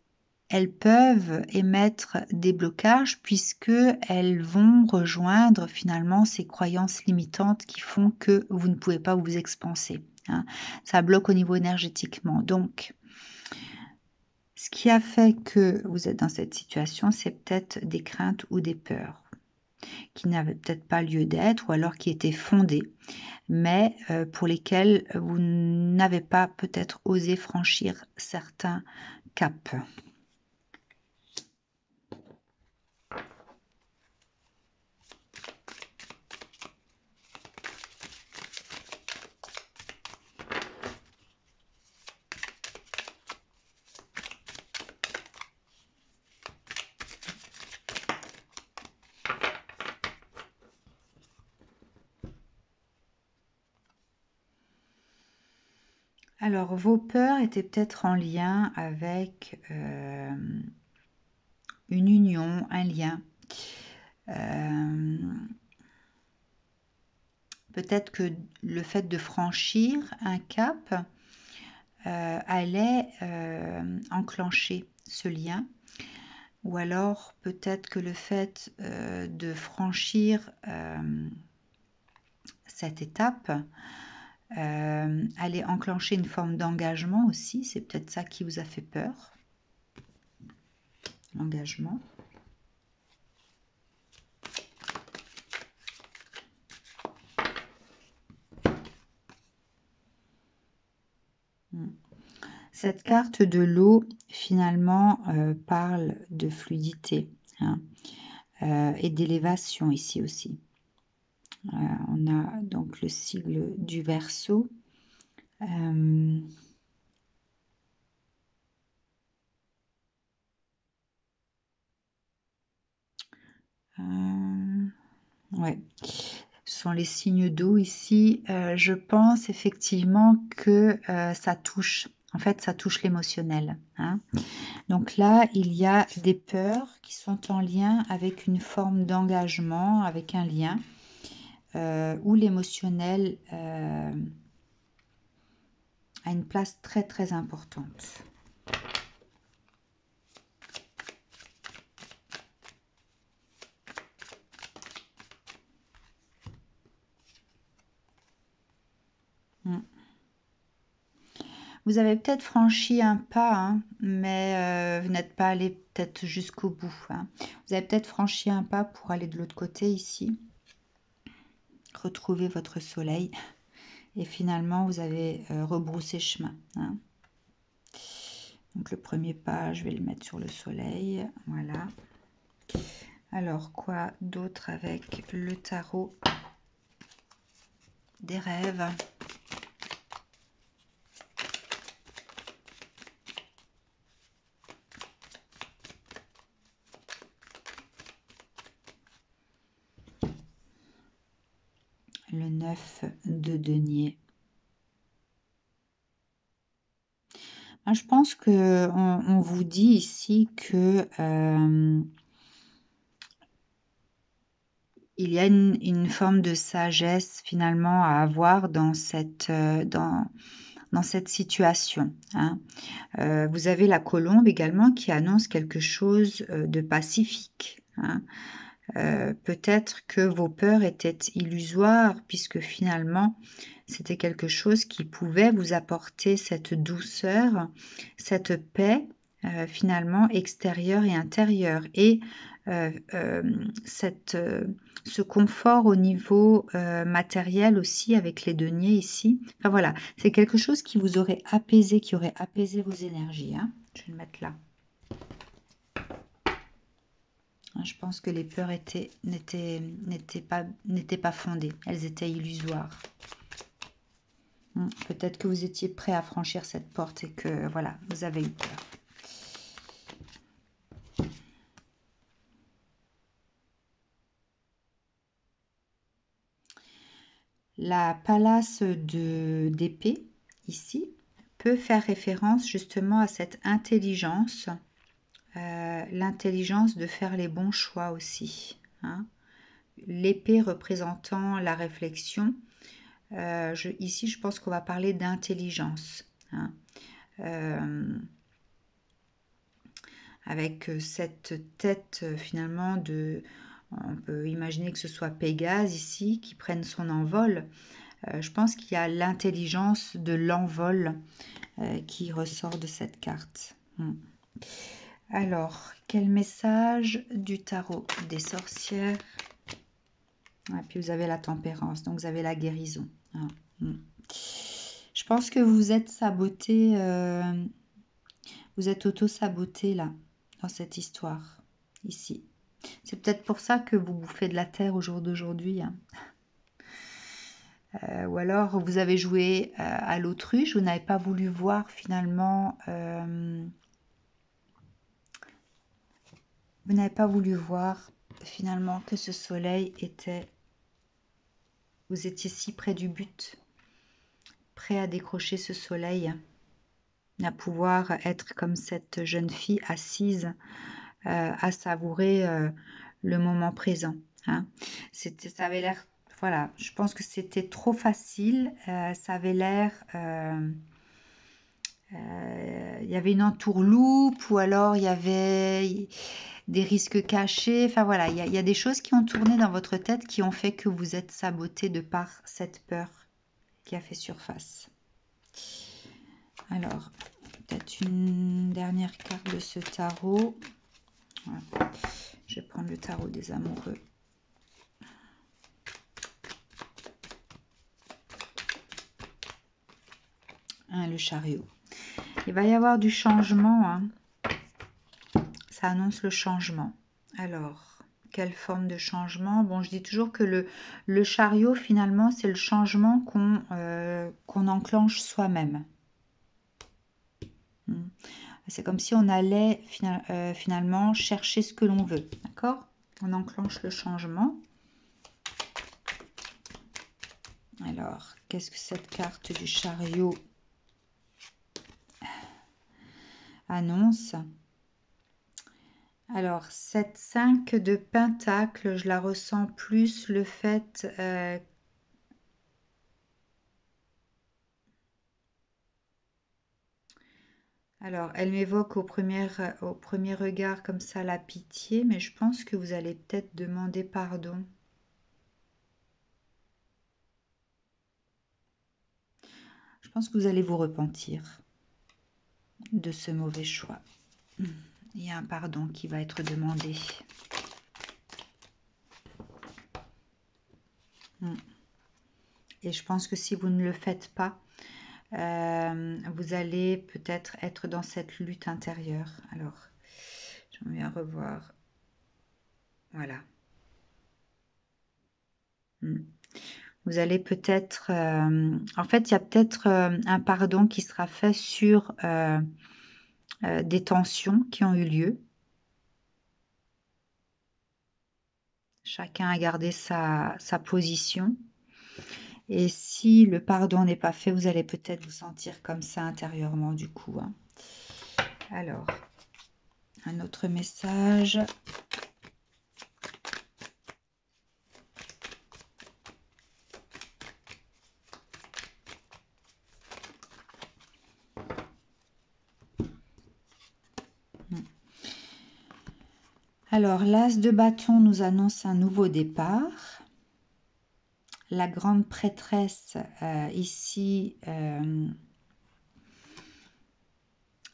elles peuvent émettre des blocages puisqu'elles vont rejoindre finalement ces croyances limitantes qui font que vous ne pouvez pas vous expanser, hein. Ça bloque au niveau énergétiquement. Donc, ce qui a fait que vous êtes dans cette situation, c'est peut-être des craintes ou des peurs qui n'avaient peut-être pas lieu d'être ou alors qui étaient fondées, mais pour lesquelles vous n'avez pas peut-être osé franchir certains caps. Alors, vos peurs étaient peut-être en lien avec une union, un lien. Peut-être que le fait de franchir un cap allait enclencher ce lien. Ou alors, peut-être que le fait de franchir cette étape allait enclencher une forme d'engagement aussi. C'est peut-être ça qui vous a fait peur. L'engagement. Cette carte de l'eau, finalement, parle de fluidité, hein, et d'élévation ici aussi. On a donc le sigle du Verseau. Ouais. Ce sont les signes d'eau ici. Je pense effectivement que ça touche. En fait, ça touche l'émotionnel, hein. Donc là, il y a des peurs qui sont en lien avec une forme d'engagement, avec un lien où l'émotionnel a une place très très importante. Vous avez peut-être franchi un pas, hein, mais vous n'êtes pas allé peut-être jusqu'au bout, hein. Vous avez peut-être franchi un pas pour aller de l'autre côté ici, retrouver votre soleil, et finalement vous avez rebroussé chemin, hein. Donc le premier pas, je vais le mettre sur le soleil, voilà. Alors quoi d'autre avec le tarot des rêves? Le 9 de denier. Je pense que on vous dit ici que il y a une forme de sagesse finalement à avoir dans dans cette situation, hein. Vous avez la colombe également qui annonce quelque chose de pacifique, hein. Peut-être que vos peurs étaient illusoires puisque finalement c'était quelque chose qui pouvait vous apporter cette douceur, cette paix finalement extérieure et intérieure et euh, euh, ce confort au niveau matériel aussi avec les deniers ici. Enfin voilà, c'est quelque chose qui vous aurait apaisé, qui aurait apaisé vos énergies, hein. Je vais le mettre là. Je pense que les peurs n'étaient pas fondées, elles étaient illusoires. Peut-être que vous étiez prêt à franchir cette porte et que voilà, vous avez eu peur. La palace d'épée, ici, peut faire référence justement à cette intelligence, l'intelligence de faire les bons choix aussi, hein. L'épée représentant la réflexion. Ici, je pense qu'on va parler d'intelligence, hein. Avec cette tête finalement on peut imaginer que ce soit Pégase ici qui prenne son envol. Je pense qu'il y a l'intelligence de l'envol qui ressort de cette carte. Alors, quel message du tarot des sorcières? Et puis vous avez la tempérance, donc vous avez la guérison. Je pense que vous êtes saboté, vous êtes auto-saboté là, dans cette histoire, ici. C'est peut-être pour ça que vous bouffez de la terre au jour d'aujourd'hui, hein. Ou alors vous avez joué à l'autruche, vous n'avez pas voulu voir finalement, vous n'avez pas voulu voir finalement que ce soleil était, vous étiez si près du but, prêt à décrocher ce soleil, à pouvoir être comme cette jeune fille assise à savourer le moment présent, hein. Ça avait l'air, voilà, je pense que c'était trop facile, ça avait l'air, il y avait une entourloupe ou alors il y avait des risques cachés, enfin voilà, il y a des choses qui ont tourné dans votre tête qui ont fait que vous êtes saboté de par cette peur qui a fait surface. Alors, peut-être une dernière carte de ce tarot. Voilà. Je vais prendre le tarot des amoureux. Le chariot. Il va y avoir du changement, hein. Ça annonce le changement. Alors, quelle forme de changement? Bon, je dis toujours que le chariot, finalement, c'est le changement qu'on enclenche soi-même. C'est comme si on allait finalement chercher ce que l'on veut. D'accord? On enclenche le changement. Alors, qu'est-ce que cette carte du chariot annonce? Alors, cette 5 de pentacle, je la ressens plus le fait... alors, elle m'évoque au premier regard comme ça la pitié, mais je pense que vous allez peut-être demander pardon. Je pense que vous allez vous repentir de ce mauvais choix. Il y a un pardon qui va être demandé. Et je pense que si vous ne le faites pas, vous allez peut-être être dans cette lutte intérieure. Alors, j'aimerais bien revoir. Voilà. Vous allez peut-être... en fait, il y a peut-être un pardon qui sera fait sur des tensions qui ont eu lieu. Chacun a gardé sa position. Et si le pardon n'est pas fait, vous allez peut-être vous sentir comme ça intérieurement du coup, hein. Alors, un autre message. Alors, l'As de bâton nous annonce un nouveau départ. La grande prêtresse, ici,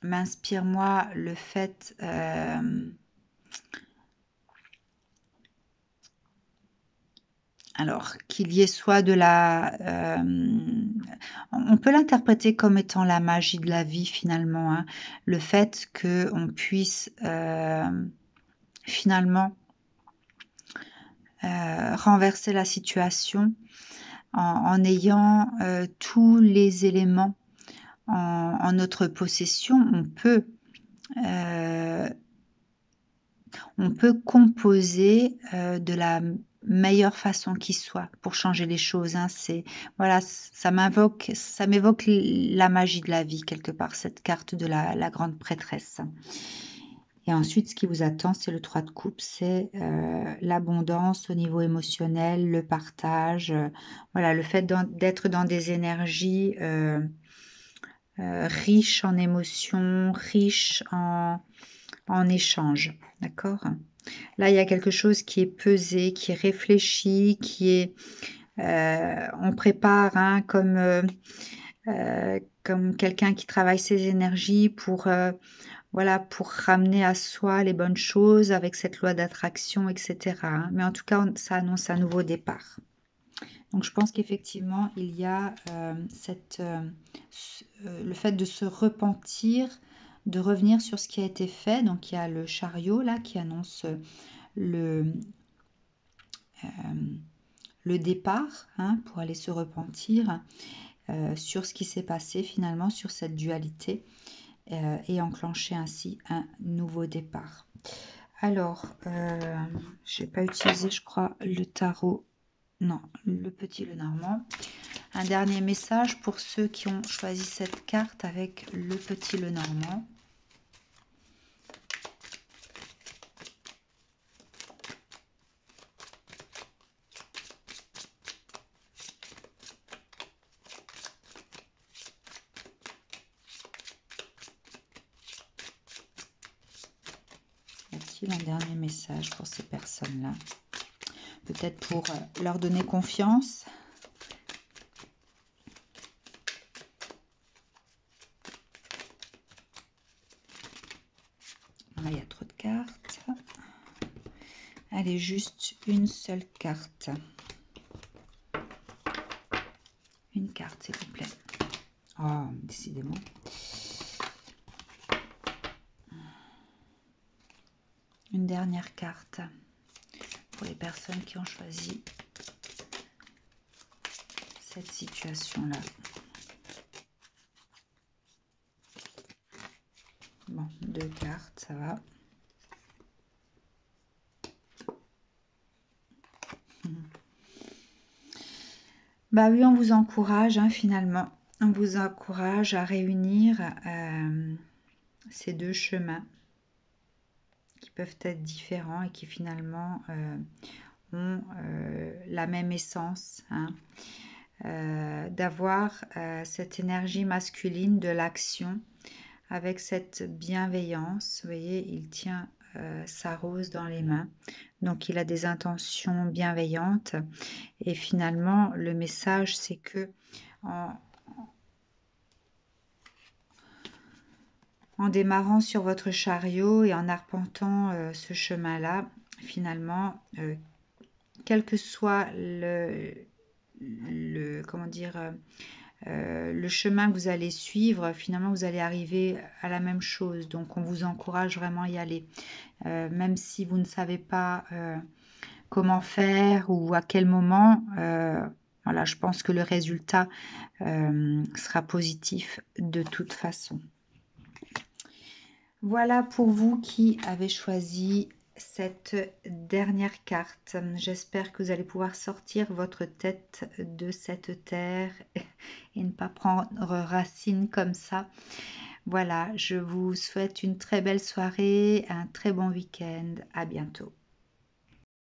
m'inspire moi le fait alors qu'il y ait soit de la on peut l'interpréter comme étant la magie de la vie finalement, hein. Le fait que on puisse finalement renverser la situation en ayant tous les éléments en notre possession, on peut composer de la meilleure façon qui soit pour changer les choses, hein. C'est voilà, ça m'évoque la magie de la vie quelque part, cette carte de la grande prêtresse. Et ensuite, ce qui vous attend, c'est le 3 de coupe, c'est l'abondance au niveau émotionnel, le partage, voilà, le fait d'être dans des énergies riches en émotions, riches en échanges, d'accord? Là, il y a quelque chose qui est pesé, qui est réfléchi, qui est... on prépare hein, comme quelqu'un qui travaille ses énergies pour, voilà, pour ramener à soi les bonnes choses avec cette loi d'attraction, etc. hein. Mais en tout cas, ça annonce un nouveau départ. Donc, je pense qu'effectivement, il y a le fait de se repentir, de revenir sur ce qui a été fait. Donc, il y a le chariot là qui annonce le départ hein, pour aller se repentir sur ce qui s'est passé finalement, sur cette dualité et enclencher ainsi un nouveau départ. Alors, je n'ai pas utilisé, je crois, le tarot. Non, le petit Lenormand. Un dernier message pour ceux qui ont choisi cette carte avec le petit Lenormand. Y a-t-il un dernier message pour ces personnes-là? Peut-être pour leur donner confiance. Là, il y a trop de cartes. Allez, juste une seule carte. Une carte, s'il vous plaît. Oh, décidément. Une dernière carte pour les personnes qui ont choisi cette situation-là. Bon, 2 cartes, ça va. Bah oui, on vous encourage hein, finalement. On vous encourage à réunir ces deux chemins qui peuvent être différents et qui finalement ont la même essence. Hein. D'avoir cette énergie masculine de l'action avec cette bienveillance. Vous voyez, il tient sa rose dans les mains. Donc, il a des intentions bienveillantes. Et finalement, le message, c'est que en démarrant sur votre chariot et en arpentant ce chemin-là, finalement, quel que soit comment dire, le chemin que vous allez suivre, finalement, vous allez arriver à la même chose. Donc, on vous encourage vraiment à y aller. Même si vous ne savez pas comment faire ou à quel moment, voilà, je pense que le résultat sera positif de toute façon. Voilà pour vous qui avez choisi cette dernière carte. J'espère que vous allez pouvoir sortir votre tête de cette terre et ne pas prendre racine comme ça. Voilà, je vous souhaite une très belle soirée, un très bon week-end. À bientôt.